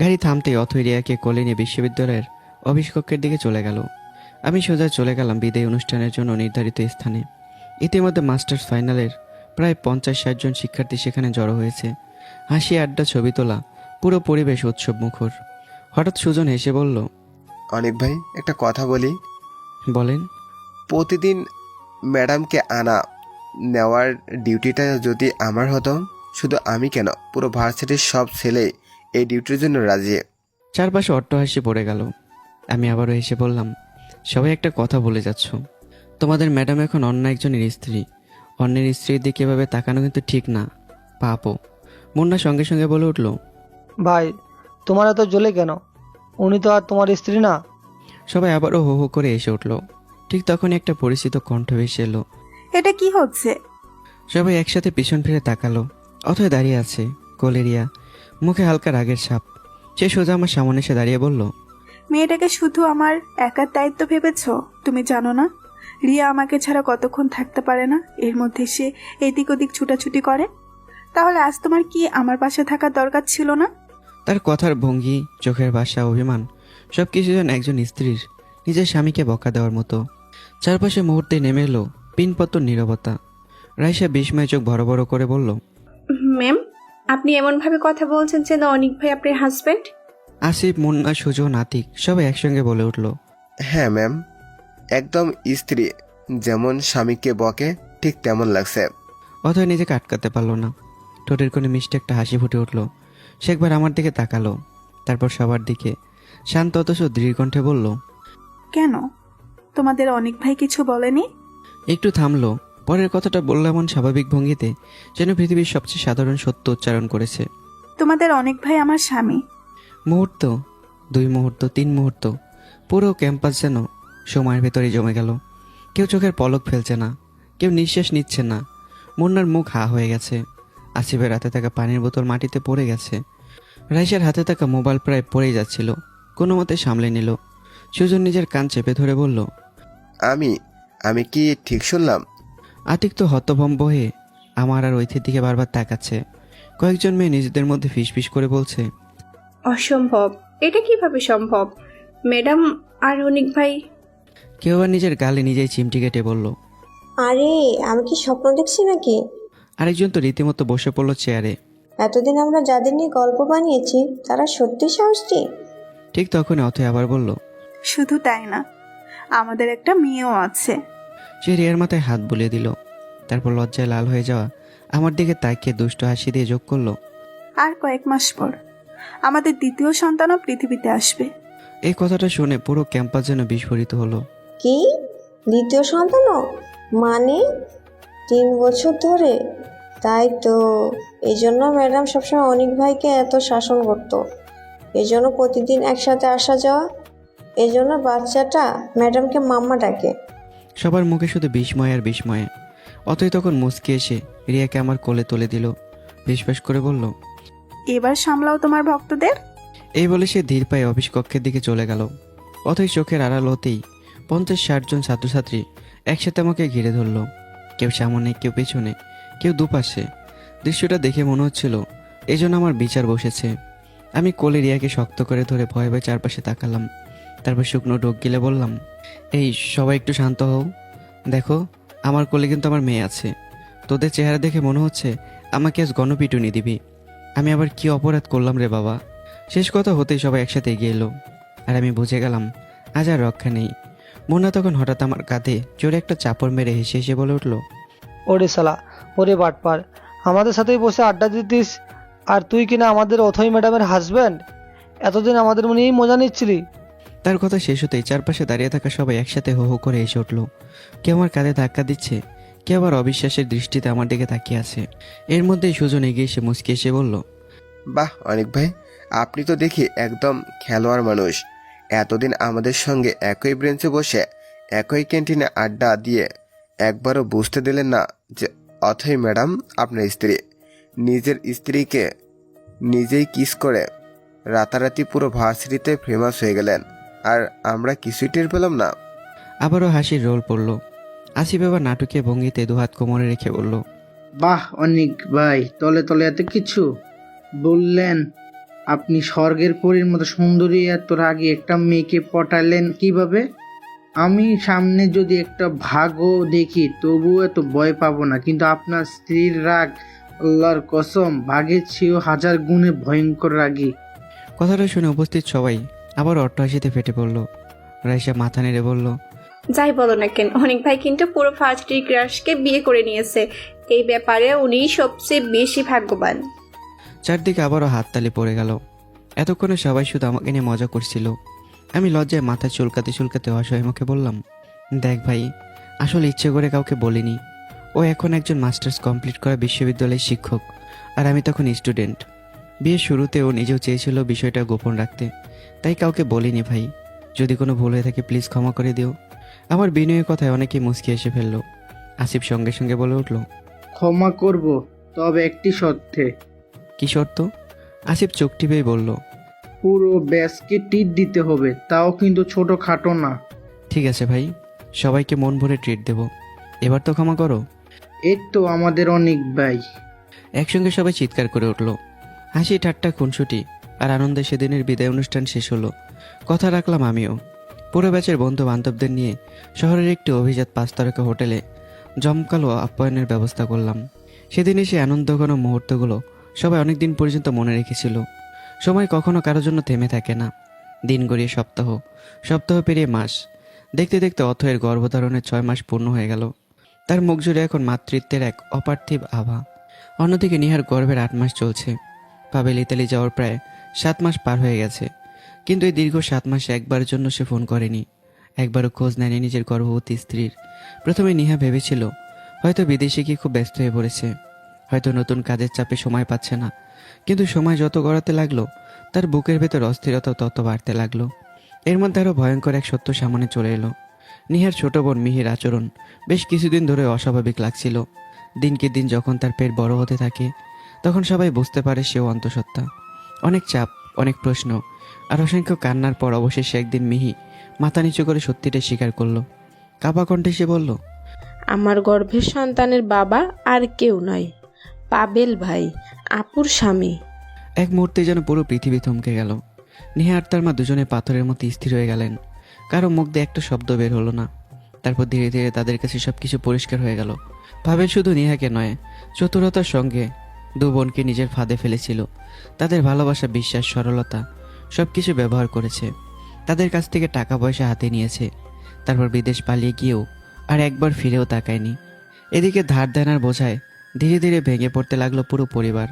গাড়ি থামতেই অথই রিয়াকে কোলে নিয়ে বিশ্ববিদ্যালয়ের অফিস কক্ষের দিকে চলে গেল। আমি সোজা চলে গেলাম বিদায় অনুষ্ঠানের জন্য নির্ধারিত স্থানে। ইতিমধ্যে মাস্টার্স ফাইনালের প্রায় 50-60 জন শিক্ষার্থী সেখানে জড়ো হয়েছে। হাসি, আড্ডা, ছবি তোলা, পুরো পরিবেশ উৎসব মুখর। হঠাৎ সুজন হেসে বলল, অনিক ভাই, একটা কথা বলি। বলেন। প্রতিদিন ম্যাডামকে আনা নেওয়ার ডিউটিটা যদি আমার হতো, শুধু আমি কেন, পুরো ভার্সিটির সব ছেলে এই ডিউটির জন্য রাজি। চারপাশে অট্টহাসি পড়ে গেল। আমি আবারও এসে বললাম, সবাই একটা কথা বলে যাচ্ছ। তোমাদের ম্যাডাম এখন অন্য একজনের স্ত্রী। অন্যের স্ত্রীর দিকে এভাবে তাকানো কিন্তু ঠিক না, পাপও। মুন্না সঙ্গে সঙ্গে বলে উঠল, ভাই, তোমার এত জ্বলে কেন? উনি তো আর তোমার স্ত্রী না। সবাই আবারও হো হো করে এসে উঠল। ঠিক তখনই একটা পরিচিত কণ্ঠ ভেসে এলো। এটা কি হচ্ছে? সবাই একসাথে পিছন ফিরে তাকালো। অথয় দাঁড়িয়ে আছে, কোলে রিয়া, মুখে হালকা রাগের ছাপ। সে সোজা আমার সামনে এসে দাঁড়িয়ে বলল, মেয়েটাকে শুধু আমার একার দায়িত্ব ভেবেছ? তুমি জানো না রিয়া আমাকে ছাড়া কতক্ষণ থাকতে পারে না? এর মধ্যে সে এদিক ওদিক ছুটাছুটি করে। তাহলে আজ তোমার কি আমার পাশে থাকার দরকার ছিল না? তার কথার ভঙ্গি, চোখের ভাষা, অভিমান সবকিছু যেন একজন স্ত্রীর নিজের স্বামীকে বকা দেওয়ার মতো। চারপাশে মুহূর্তে নেমে এলো পিনপত্তর নীরবতা। রাইসা বিস্ময় চোখ বড় বড় করে বলল, ম্যাম, আপনি এমনভাবে কথা বলছেন যেন অনিক ভাই আপনার হাজব্যান্ড। আসিফ, মুন্না, সুজন, আতিক সবাই একসঙ্গে বলে উঠল। হ্যাঁ ম্যাম, একদম স্ত্রী যেমন স্বামীকে বকে ঠিক তেমন লাগছে। অথয় নিজেকে আটকাতে পারলো না, ঠোঁটের কোণে মিষ্টি একটা হাসি ফুটে উঠল। সে একবার আমার দিকে তাকালো, তারপর সবার দিকে, শান্ত অথচ দৃঢ় কণ্ঠে বলল, কেন, তোমাদের অনেক ভাই কিছু বলেনি? একটু থামলো, পরের কথাটা বলল এমন স্বাভাবিক ভঙ্গিতে যেন পৃথিবীর সবচেয়ে সাধারণ সত্য উচ্চারণ করেছে। তোমাদের অনেক ভাই আমার স্বামী। মুহূর্ত, 2 মুহূর্ত, 3 মুহূর্ত, পুরো ক্যাম্পাস যেন সময়ের ভেতরে জমে গেল। কেউ চোখের পলক ফেলছে না, কেউ নিঃশ্বাস নিচ্ছে না। মুন্নার মুখ হা হয়ে গেছে, আসিফের হাতে থাকা পানির বোতল মাটিতে পড়ে গেছে, রাইসার হাতে থাকা মোবাইল প্রায় পড়েই যাচ্ছিল, কোনো মতে সামলে নিল। সুজন নিজের কান চেপে ধরে বলল, আমি আমি কি ঠিক শুনলাম? আতিক তো হতভম্ব হয়ে আমার আর ঐথের দিকে বারবার তাকাচ্ছে। কয়েকজন মেয়ে নিজেদের মধ্যে ফিসফিস করে বলছে, অসম্ভব, এটা কিভাবে সম্ভব? ম্যাডাম আর অনিক ভাই। কেউ আর নিজের গালে নিজেই চিমটি কেটে বলল। আরে আমি কি স্বপ্ন দেখছি নাকি? আরেকজন তো রীতিমতো বসে পড়লো চেয়ারে। এতদিন আমরা যাদের নিয়ে গল্প বানিয়েছি তারা সত্যি সাহসী। ঠিক তখনই অথয় আবার বলল, শুধু তাই না, আমাদের একটা মেয়েও আছে। সে রিয়ার মাথায় হাত বুলিয়ে দিল, তারপর লজ্জায় লাল হয়ে যাওয়া আমার দিকে তাকিয়ে দুষ্ট হাসি দিয়ে যোগ করলো, আর কয়েক মাস পর আমাদের দ্বিতীয় সন্তানও পৃথিবীতে আসবে। এই কথাটা শুনে পুরো ক্যাম্পাস যেন বিস্ফোরিত হলো। কি, দ্বিতীয় সন্তানও? মানে 3 বছর ধরে? তাই তো, এই জন্য ম্যাডাম সবসময় অনিক ভাইকে এত শাসন করতো, এই জন্য প্রতিদিন একসাথে আসা যাওয়া, এই জন্য বাচ্চাটা ম্যাডামকে মাম্মা ডাকে। সবার মুখে শুধু বিস্ময় আর বিস্ময়ে। অতই তখন মুচকি এসে রিয়াকে আমার কোলে তুলে দিল, ফিসফাস করে বলল, এবার সামলাও তোমার ভক্তদের। এই বলে সে ধীর পায়ে অফিস কক্ষের দিকে চলে গেল। অথই চোখের আড়াল হতেই 50-60 জন ছাত্রছাত্রী একসাথে আমাকে ঘিরে ধরল, কেউ সামনে, কেউ পেছনে, কেউ দুপাশে। দৃশ্যটা দেখে মনে হচ্ছিল এই জন্য আমার বিচার বসেছে। আমি কোলে রিয়াকে শক্ত করে ধরে ভয়ে ভয়ে চারপাশে তাকালাম, তারপর শুকনো ঢোক গিলে বললাম, এই সবাই একটু শান্ত হও, দেখো আমার কোলে কিন্তু আমার মেয়ে আছে। তোদের চেহারা দেখে মনে হচ্ছে আমাকে আজ গণপিটুনি দিবি। আমি আবার কি অপরাধ করলাম রে বাবা? শেষ কথা হতেই সবাই একসাথে এগিয়ে এলো, আর আমি বুঝে গেলাম আজ আর রক্ষা নেই। মুন্না তখন হঠাৎ আমার কাঁধে জোরে একটা চাপড় মেরে হেসে হেসে বলে উঠল, ওরে শালা, ওরে বাটপার, আমাদের সাথেই বসে আড্ডা দিতিস আর তুই কিনা আমাদের অথই ম্যাডামের হাজব্যান্ড। এতদিন আমাদের মনেই মজা নিচ্ছিলি। তার কথা শেষ হতেই চারপাশে দাঁড়িয়ে থাকা সবাই একসাথে হো হো করে এসে উঠল। কেউ আমার কাঁধে ধাক্কা দিচ্ছে, কেউ আবার অবিশ্বাসের দৃষ্টিতে আমার দিকে তাকিয়ে আছে। এর মধ্যেই সুজন এগিয়ে এসে মুচকি এসে বলল, বাহ অনিক ভাই, আপনি তো দেখি একদম খেলোয়াড় মানুষ। এতদিন আমাদের সঙ্গে একই বেঞ্চে বসে একই ক্যান্টিনে আড্ডা দিয়ে একবারও বুঝতে দিলেন না যে অথই ম্যাডাম আপনার স্ত্রী। নিজের স্ত্রীকে নিজেই কিস করে রাতারাতি পুরো ভার্সিটিতে ফেমাস হয়ে গেলেন, আর আমরা কিছুই টের পেলাম না। আবারও হাসির রোল পড়ল। আসিফ এবার নাটকীয় ভঙ্গিতে দুহাত কোমরে রেখে বলল, বাহ অনিক ভাই, তলে তলে এত কিছু বললেন। আপনি স্বর্গের পরীর মতো সুন্দরী এত রাগী একটা মেয়েকে পটালেন কিভাবে? আমি সামনে যদি একটা ভাগও দেখি তবুও এত ভয় পাবো না, কিন্তু আপনার স্ত্রীর রাগ, আল্লাহর কসম, ভাগের চেয়েও 1000 গুণে ভয়ঙ্কর রাগী। কথাটা শুনে উপস্থিত সবাই আবার অট্টহাসিতে ফেটে পড়ল। রাইসা মাথা নেড়ে বলল, যাই বলো না কেন, অনিক ভাই কিন্তু পুরো ভার্সিটির ক্রাশকে বিয়ে করে নিয়েছে। এই ব্যাপারে উনিই সবচেয়ে বেশি ভাগ্যবান। চারদিকে আবারও হাততালি পড়ে গেল। এতক্ষণে সবাই শুধু আমাকে নিয়ে মজা করছিল। আমি লজ্জায় মাথা চুলকাতে চুলকাতে অসহায় মুখে বললাম, দেখ ভাই, আসলে ইচ্ছে করে কাউকে বলিনি। ও এখন একজন মাস্টার্স কমপ্লিট করা বিশ্ববিদ্যালয়ের শিক্ষক, আর আমি তখন স্টুডেন্ট। বিয়ের শুরুতে ও নিজেও চেয়েছিল বিষয়টা গোপন রাখতে, তাই কাউকে বলিনি ভাই। যদি কোনো ভুল হয়ে থাকে প্লিজ ক্ষমা করে দিও। আমার বিনয়ের কথায় অনেকেই মুচকি এসে ফেললো। আসিফ সঙ্গে সঙ্গে বলে উঠল, ক্ষমা করব, তবে একটি শর্তে। কি শর্ত? আসিফ চোখ টিপেই বলল, পুরো ব্যাচকে টিট দিতে হবে, তাও কিন্তু ছোট খাটো না। ঠিক আছে ভাই, সবাইকে মন ভরে ট্রিট দেব, এবার তো ক্ষমা করো। এই তো আমাদের অনেক ভাই। একসঙ্গে সবাই চিৎকার করে উঠল। হাসি ঠাট্টা খুনসুটি আর আনন্দে সেদিনের বিদায় অনুষ্ঠান শেষ হলো। কথা রাখলাম আমিও। পুরো ব্যাচের বন্ধু বান্ধবদের নিয়ে শহরের একটি অভিজাত 5 তারকা হোটেলে জমকালো আপ্যায়নের ব্যবস্থা করলাম। সেদিনে সেই আনন্দঘন মুহূর্তগুলো সবাই অনেক দিন পর্যন্ত মনে রেখেছিল। সময় কখনো কারোর জন্য থেমে থাকে না। দিন গড়িয়ে সপ্তাহ, সপ্তাহ পেরিয়ে মাস, দেখতে দেখতে অথয়ের গর্ভধারণের 6 মাস পূর্ণ হয়ে গেল। তার মুখ জুড়ে এখন মাতৃত্বের এক অপার্থিব আভা। অন্যদিকে নিহার গর্ভের 8 মাস চলছে। পাবেল ইতালি যাওয়ার প্রায় 7 মাস পার হয়ে গেছে, কিন্তু এই দীর্ঘ 7 মাসে একবারের জন্য সে ফোন করেনি, একবারও খোঁজ নেয়নি নিজের গর্ভবতী স্ত্রীর। প্রথমে নিহা ভেবেছিল হয়তো বিদেশে গিয়ে খুব ব্যস্ত হয়ে পড়েছে, হয়তো নতুন কাজের চাপে সময় পাচ্ছে না। কিন্তু সময় যত গড়াতে লাগলো, তার বুকের ভেতর অস্থিরতা তত বাড়তে লাগলো। এর মধ্যে আরও ভয়ঙ্কর এক সত্য সামনে চলে এলো। নিহার ছোট বোন মিহির আচরণ বেশ কিছুদিন ধরে অস্বাভাবিক লাগছিল। দিনকে দিন যখন তার পেট বড় হতে থাকে, তখন সবাই বুঝতে পারে সেও অন্তঃসত্ত্বা। অনেক চাপ, অনেক প্রশ্ন আর অসংখ্য কান্নার পর অবশেষে একদিন মিহি মাথা নিচু করে সত্যিটা স্বীকার করলো। কাপা কণ্ঠে সে বলল, আমার গর্ভের সন্তানের বাবা আর কেউ নয়, পাবেল ভাই, আপুর স্বামী। এক মুহূর্তে যেন পুরো পৃথিবী থমকে গেল। নিহা আর তার মা দুজনে পাথরের মতো স্থির হয়ে গেলেন। কারো মুখ দিয়ে একটা শব্দ বের হলো না। তারপর ধীরে ধীরে তাদের কাছে সবকিছু পরিষ্কার হয়ে গেল। পাবেল শুধু নিহাকে নয়, চতুরতার সঙ্গে দু বোনকে নিজের ফাঁদে ফেলেছিল। তাদের ভালোবাসা, বিশ্বাস, সরলতা সবকিছু ব্যবহার করেছে। তাদের কাছ থেকে টাকা পয়সা হাতে নিয়েছে। তারপর বিদেশ পালিয়ে গিয়েও আর একবার ফিরেও তাকায়নি। এদিকে ধার দেনার বোঝায় ধীরে ধীরে ভেঙে পড়তে লাগলো পুরো পরিবার।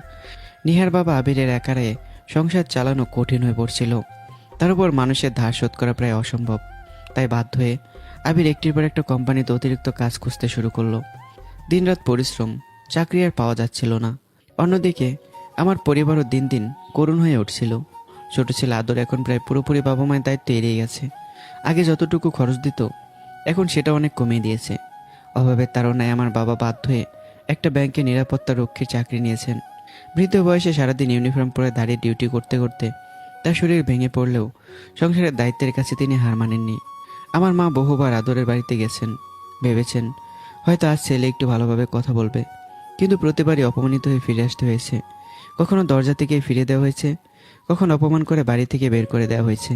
নিহার বাবা আবিরের একারে সংসার চালানো কঠিন হয়ে পড়ছিল। তার উপর মানুষের ধার শোধ করা প্রায় অসম্ভব। তাই বাধ্য হয়ে আবির একটির পর একটা কোম্পানিতে অতিরিক্ত কাজ খুঁজতে শুরু করলো। দিনরাত পরিশ্রম, চাকরি আর পাওয়া যাচ্ছিল না। অন্যদিকে আমার পরিবারও দিন দিন করুণ হয়ে উঠছিল। ছোট ছেলে আদর এখন প্রায় পুরোপুরি বাবা মায়ের দায়িত্ব এড়িয়ে গেছে। আগে যতটুকু খরচ দিত, এখন সেটা অনেক কমিয়ে দিয়েছে। অভাবের তাড়নায় আমার বাবা বাধ্য হয়ে একটা ব্যাংকে নিরাপত্তা রক্ষীর চাকরি নিয়েছেন। বৃদ্ধ বয়সে সারাদিন ইউনিফর্ম পরে দাঁড়িয়ে ডিউটি করতে করতে তার শরীর ভেঙে পড়লেও সংসারের দায়িত্বের কাছে তিনি হার মানেননি। আমার মা বহুবার আদরের বাড়িতে গেছেন, ভেবেছেন হয়তো আজ ছেলে একটু ভালোভাবে কথা বলবে, কিন্তু প্রতিবারই অপমানিত হয়ে ফিরে আসতে হয়েছে। কখনো দরজা থেকে ফিরে দেওয়া হয়েছে, কখনো অপমান করে বাড়ি থেকে বের করে দেওয়া হয়েছে।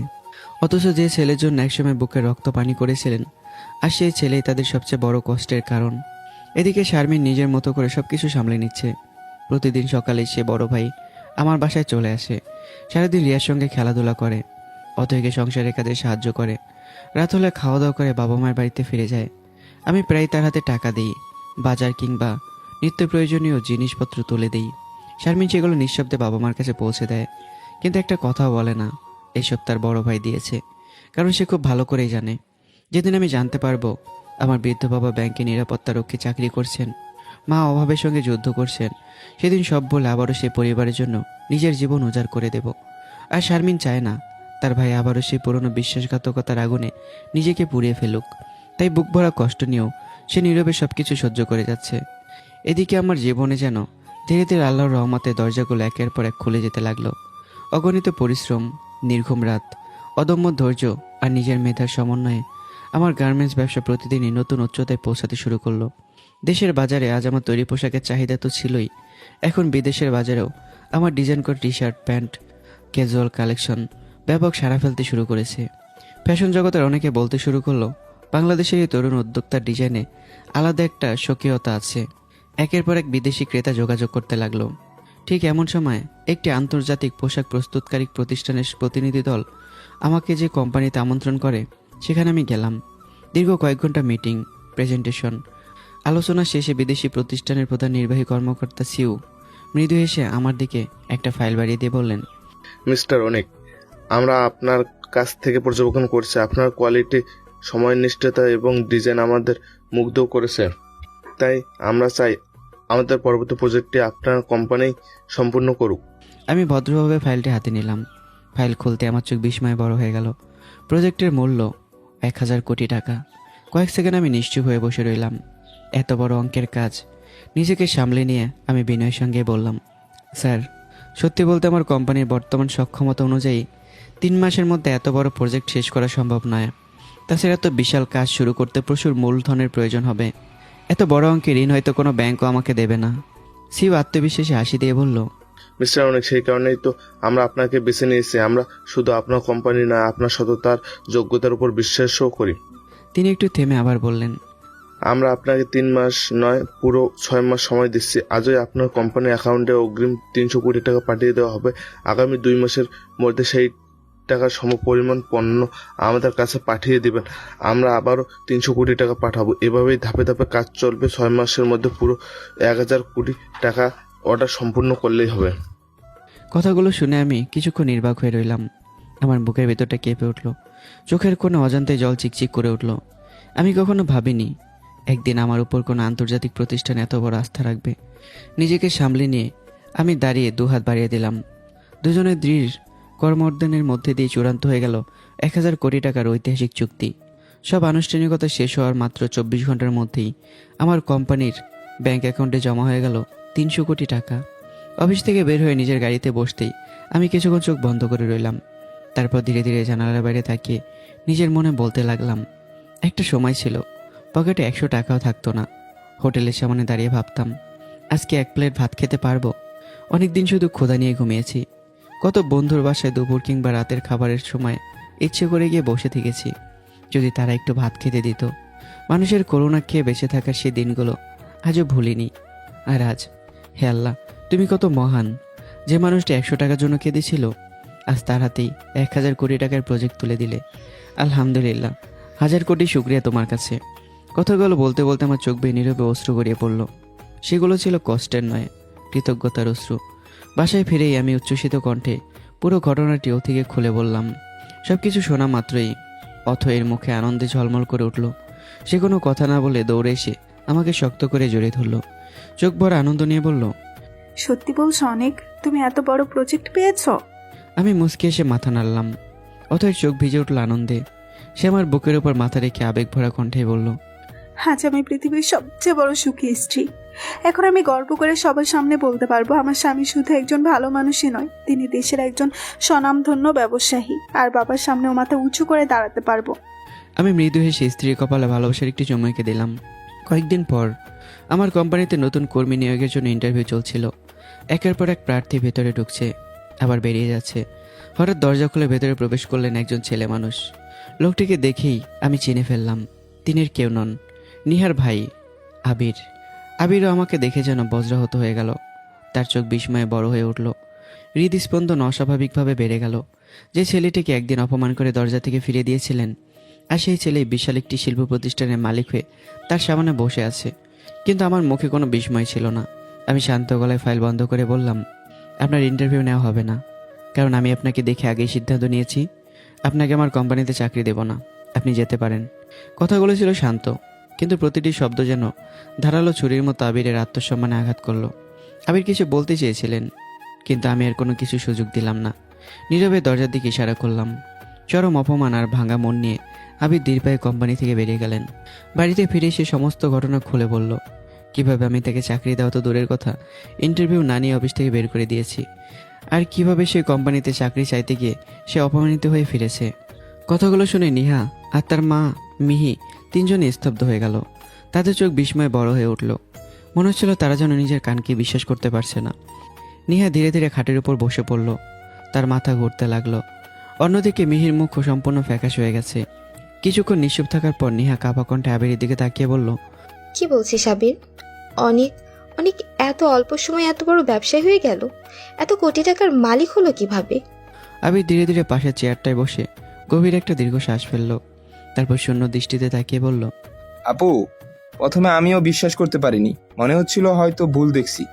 অথচ যে ছেলের জন্য একসময় বুকে রক্ত পানি করেছিলেন, আর সেই ছেলেই তাদের সবচেয়ে বড় কষ্টের কারণ। এদিকে শারমিন নিজের মতো করে সবকিছু সামলে নিচ্ছে। প্রতিদিন সকালে সে বড় ভাই আমার বাসায় চলে আসে, সারাদিন রিয়ার সঙ্গে খেলাধুলা করে, অতএকে সংসারের কাজে সাহায্য করে। রাত হলে খাওয়া দাওয়া করে বাবা মায়ের বাড়িতে ফিরে যায়। আমি প্রায় তার হাতে টাকা দিই, বাজার কিংবা নিত্য প্রয়োজনীয় জিনিসপত্র তুলে দিই। শারমিন সেগুলো নিঃশব্দে বাবা মার কাছে পৌঁছে দেয়, কিন্তু একটা কথাও বলে না এসব তার বড় ভাই দিয়েছে। কারণ সে খুব ভালো করেই জানে, যেদিন আমি জানতে পারবো আমার বৃদ্ধ বাবা ব্যাংকে নিরাপত্তা রক্ষী চাকরি করছেন, মা অভাবের সঙ্গে যুদ্ধ করছেন, সেদিন সব বলে আবারও সে পরিবারের জন্য নিজের জীবন উজাড় করে দেব। আর শারমিন চায় না তার ভাই আবারও সেই পুরনো বিশ্বাসঘাতকতার আগুনে নিজেকে পুড়িয়ে ফেলুক। তাই বুক ভরা কষ্ট নিয়েও সে নীরবে সবকিছু সহ্য করে যাচ্ছে। এদিকে আমার জীবনে যেন ধীরে ধীরে আল্লাহর রহমতের দরজাগুলো একের পর এক খুলে যেতে লাগলো। অগণিত পরিশ্রম, নির্ঘুম রাত, অদম্য ধৈর্য আর নিজের মেধার সমন্বয়ে আমার গার্মেন্টস ব্যবসা প্রতিদিনই নতুন উচ্চতায় পৌঁছাতে শুরু করলো। দেশের বাজারে আজ আমার তৈরি পোশাকের চাহিদা তো ছিলই, এখন বিদেশের বাজারেও আমার ডিজাইন করা T shirt, pant, casual collection ব্যাপক সাড়া ফেলতে শুরু করেছে। ফ্যাশন জগতের অনেকে বলতে শুরু করলো বাংলাদেশের এই তরুণ উদ্যোক্তার ডিজাইনে আলাদা একটা স্বকীয়তা আছে। একের পর এক বিদেশি ক্রেতা যোগাযোগ করতে লাগলো। ঠিক এমন সময় একটি আন্তর্জাতিক পোশাক প্রস্তুতকারী প্রতিষ্ঠানের প্রতিনিধি দল আমাকে যে কোম্পানিতে আমন্ত্রণ করে, সেখানে আমি গেলাম। দীর্ঘ কয়েক ঘন্টা মিটিং, প্রেজেন্টেশন, আলোচনা শেষে বিদেশি প্রতিষ্ঠানের প্রধান নির্বাহী কর্মকর্তা সিউ মৃদু হেসে আমার দিকে একটা ফাইল বাড়িয়ে দিয়ে বললেন, মিস্টার অনেক, আমরা আপনার কাছ থেকে পর্যবেক্ষণ করছি। আপনার কোয়ালিটি, সময়নিষ্ঠতা এবং ডিজাইন আমাদের মুগ্ধ করেছে। তাই আমরা চাই আমাদের পরবর্তী প্রজেক্টটি আপনার কোম্পানি সম্পূর্ণ করুক। আমি ভদ্রভাবে ফাইলটি হাতে নিলাম। ফাইল খুলতে আমার চোখ বিস্ময়ে বড় হয়ে গেল। প্রজেক্টের মূল্য 1000 কোটি টাকা। কয়েক সেকেন্ড আমি নিশ্চুপ হয়ে বসে রইলাম। এত বড় অঙ্কের কাজ নিজেকে সামলে নিয়ে আমি বিনয়ের সঙ্গে বললাম, স্যার, সত্যি বলতে আমার কোম্পানির বর্তমান সক্ষমতা অনুযায়ী 3 মাসের মধ্যে এত বড় প্রজেক্ট শেষ করা সম্ভব নয়। তাছাড়া এত বিশাল কাজ শুরু করতে প্রচুর মূলধনের প্রয়োজন হবে। এত বড় অঙ্কের ঋণ হয়তো কোনো ব্যাংকও আমাকে দেবে না। সিউ আত্মবিশ্বাসী হাসি দিয়ে বলল, মিস্টার অনেক, সেই কারণেই তো আমরা আপনাকে বেছে নিয়েছি। আমরা শুধু আপনার কোম্পানি না, আপনার সততার, যোগ্যতার উপর বিশ্বাসও করি। তিনি একটু থেমে আবার বললেন, আমরা আপনাকে 3 মাস নয় পুরো 6 মাস সময় দিচ্ছি। আজই আপনার কোম্পানির অ্যাকাউন্টে অগ্রিম 300 কোটি টাকা পাঠিয়ে দেওয়া হবে। আগামী 2 মাসের মধ্যে সেই টাকার সমপরিমাণ পণ্য আমাদের কাছে পাঠিয়ে দিবেন। আমরা আবারও 300 কোটি টাকা পাঠাবো। এভাবেই ধাপে ধাপে কাজ চলবে। 6 মাসের মধ্যে পুরো 1000 কোটি টাকা অর্ডার সম্পূর্ণ করলেই হবে। কথাগুলো শুনে আমি কিছুক্ষণ নির্বাক হয়ে রইলাম। আমার বুকের ভেতরটা কেঁপে উঠল, চোখের কোনো অজান্তে জল চিকচিক করে উঠল। আমি কখনো ভাবিনি একদিন আমার উপর কোনো আন্তর্জাতিক প্রতিষ্ঠান এত বড় আস্থা রাখবে। নিজেকে সামলে নিয়ে আমি দাঁড়িয়ে দুহাত বাড়িয়ে দিলাম। দুজনের দৃঢ় কর্মর্দনের মধ্যে দিয়ে চূড়ান্ত হয়ে গেল 1000 কোটি টাকার ঐতিহাসিক চুক্তি। সব আনুষ্ঠানিকতা শেষ হওয়ার মাত্র 24 ঘন্টার মধ্যেই আমার কোম্পানির ব্যাংক অ্যাকাউন্টে জমা হয়ে গেল 300 কোটি টাকা। অফিস থেকে বের হয়ে নিজের গাড়িতে বসতেই আমি কিছুক্ষণ চোখ বন্ধ করে রইলাম। তারপর ধীরে ধীরে জানালার বাইরে তাকিয়ে নিজের মনে বলতে লাগলাম, একটা সময় ছিল পকেটে 100 টাকাও থাকতো না। হোটেলের সামনে দাঁড়িয়ে ভাবতাম, আজকে 1 প্লেট ভাত খেতে পারবো। অনেকদিন শুধু ক্ষুধা নিয়ে ঘুমিয়েছি। কত বন্ধুর বাসায় দুপুর কিংবা রাতের খাবারের সময় ইচ্ছে করে গিয়ে বসে থেকেছি, যদি তারা একটু ভাত খেতে দিত। মানুষের করুণা খেয়ে বেঁচে থাকার সেই দিনগুলো আজও ভুলিনি। আর আজ, হে আল্লাহ, তুমি কত মহান। যে মানুষটি 100 টাকার জন্য কেঁদেছিল, আজ তার হাতেই 1000 কোটি টাকার প্রজেক্ট তুলে দিলে। আলহামদুলিল্লাহ, 1000 কোটি শুক্রিয়া তোমার কাছে। কথাগুলো বলতে বলতে আমার চোখ বেয়ে নীরবে অশ্রু গড়িয়ে পড়ল। সেগুলো ছিল কষ্টের নয়, কৃতজ্ঞতার অশ্রু। বাসায় ফিরেই আমি উচ্ছ্বসিত কণ্ঠে পুরো ঘটনাটি অথিকে খুলে বললাম। সব কিছু শোনা মাত্রই অথয়ের মুখে আনন্দে ঝলমল করে উঠল। সে কোনো কথা না বলে দৌড়ে এসে আমাকে শক্ত করে জড়িয়ে ধরল। চোখ ভরা আনন্দ নিয়ে বলল, সত্যি বলছো অনেক, তুমি এত বড় প্রজেক্ট পেয়েছো? আমি মুচকি এসে মাথা নাড়লাম। অথয়ের চোখ ভিজে উঠল আনন্দে। সে আমার বুকের উপর মাথা রেখে আবেগ ভরা কণ্ঠে বলল, আজ আমি পৃথিবীর সবচেয়ে বড় সুখী স্ত্রী। এখন আমি গর্ব করে সবার সামনে বলতে পারবো, আমার স্বামী শুধু একজন ভালো মানুষই নয়, তিনি দেশের একজন স্বনামধন্য ব্যবসায়ী। আর বাবার সামনেও মাথা উঁচু করে দাঁড়াতে পারবো। আমি মৃদু হেসে স্ত্রীর কপালে ভালোবাসার একটি চুমু এঁকে দিলাম। কয়েকদিন পর আমার কোম্পানিতে নতুন কর্মী নিয়োগের জন্য ইন্টারভিউ চলছিল। একের পর এক প্রার্থী ভেতরে ঢুকছে, আবার বেরিয়ে যাচ্ছে। হঠাৎ দরজা খুলে ভেতরে প্রবেশ করলেন একজন ছেলে মানুষ। লোকটিকে দেখেই আমি চিনে ফেললাম, তিনি কেউ নন, নিহার ভাই আবির। আবিরও আমাকে দেখে যেন বজ্রাহত হয়ে গেল। তার চোখ বিস্ময়ে বড় হয়ে উঠল, হৃদস্পন্দন অস্বাভাবিকভাবে বেড়ে গেল। যে ছেলেটিকে একদিন অপমান করে দরজা থেকে ফিরিয়ে দিয়েছিলেন, আর সেই ছেলে বিশাল একটি শিল্প প্রতিষ্ঠানের মালিক হয়ে তার সামনে বসে আছে। কিন্তু আমার মুখে কোনো বিস্ময় ছিল না। আমি শান্ত গলায় ফাইল বন্ধ করে বললাম, আপনার ইন্টারভিউ নেওয়া হবে না, কারণ আমি আপনাকে দেখে আগেই সিদ্ধান্ত নিয়েছি আপনাকে আমার কোম্পানিতে চাকরি দেব না। আপনি যেতে পারেন। কথাগুলো ছিল শান্ত, কিন্তু প্রতিটি শব্দ যেন ধারালো ছুরির মতো আবিরের আত্মসম্মানে আঘাত করলো। আবির কিছু বলতে চেয়েছিলেন, কিন্তু আমি আর কোনো কিছু সুযোগ দিলাম না। নীরবে দরজার দিকে ইশারা করলাম। চরম অপমান আর ভাঙা মন নিয়ে আবির দীর্ঘায় কোম্পানি থেকে বেরিয়ে গেলেন। বাড়িতে ফিরে সে সমস্ত ঘটনা খুলে বলল, কিভাবে আমি তাকে চাকরি দেওয়া তো দূরের কথা, ইন্টারভিউ না নিয়ে অফিস থেকে বের করে দিয়েছি, আর কিভাবে সেই কোম্পানিতে চাকরি চাইতে গিয়ে সে অপমানিত হয়ে ফিরেছে। কথাগুলো শুনে নিহা আর তার মা মিহি তিনজনে স্তব্ধ হয়ে গেল। তাদের চোখ বিস্ময়ে বড় হয়ে উঠল। মনে হচ্ছিল তারা যেন নিজের কানকে বিশ্বাস করতে পারছে না। নিহা ধীরে ধীরে খাটের উপর বসে পড়ল, তার মাথা ঘুরতে লাগলো। অন্যদিকে মিহির মুখ সম্পূর্ণ ফ্যাকাশ হয়ে গেছে। কিছুক্ষণ নিশ্চুপ থাকার পর নিহা কাঁপা কণ্ঠে আবিরের দিকে তাকিয়ে বলল, কি বলছিস আবির? অনেক অনেক এত অল্প সময় এত বড় ব্যবসায়ী হয়ে গেল, এত কোটি টাকার মালিক হলো কিভাবে? আবির ধীরে ধীরে পাশের চেয়ারটায় বসে গভীর একটা দীর্ঘশ্বাস ফেলল। তারপর শূন্য দৃষ্টিতে তাকিয়ে বলল, আপু, প্রথমে আমিও বিশ্বাস করতে পারিনি, মনে হচ্ছিল হয়তো ভুল দেখছি।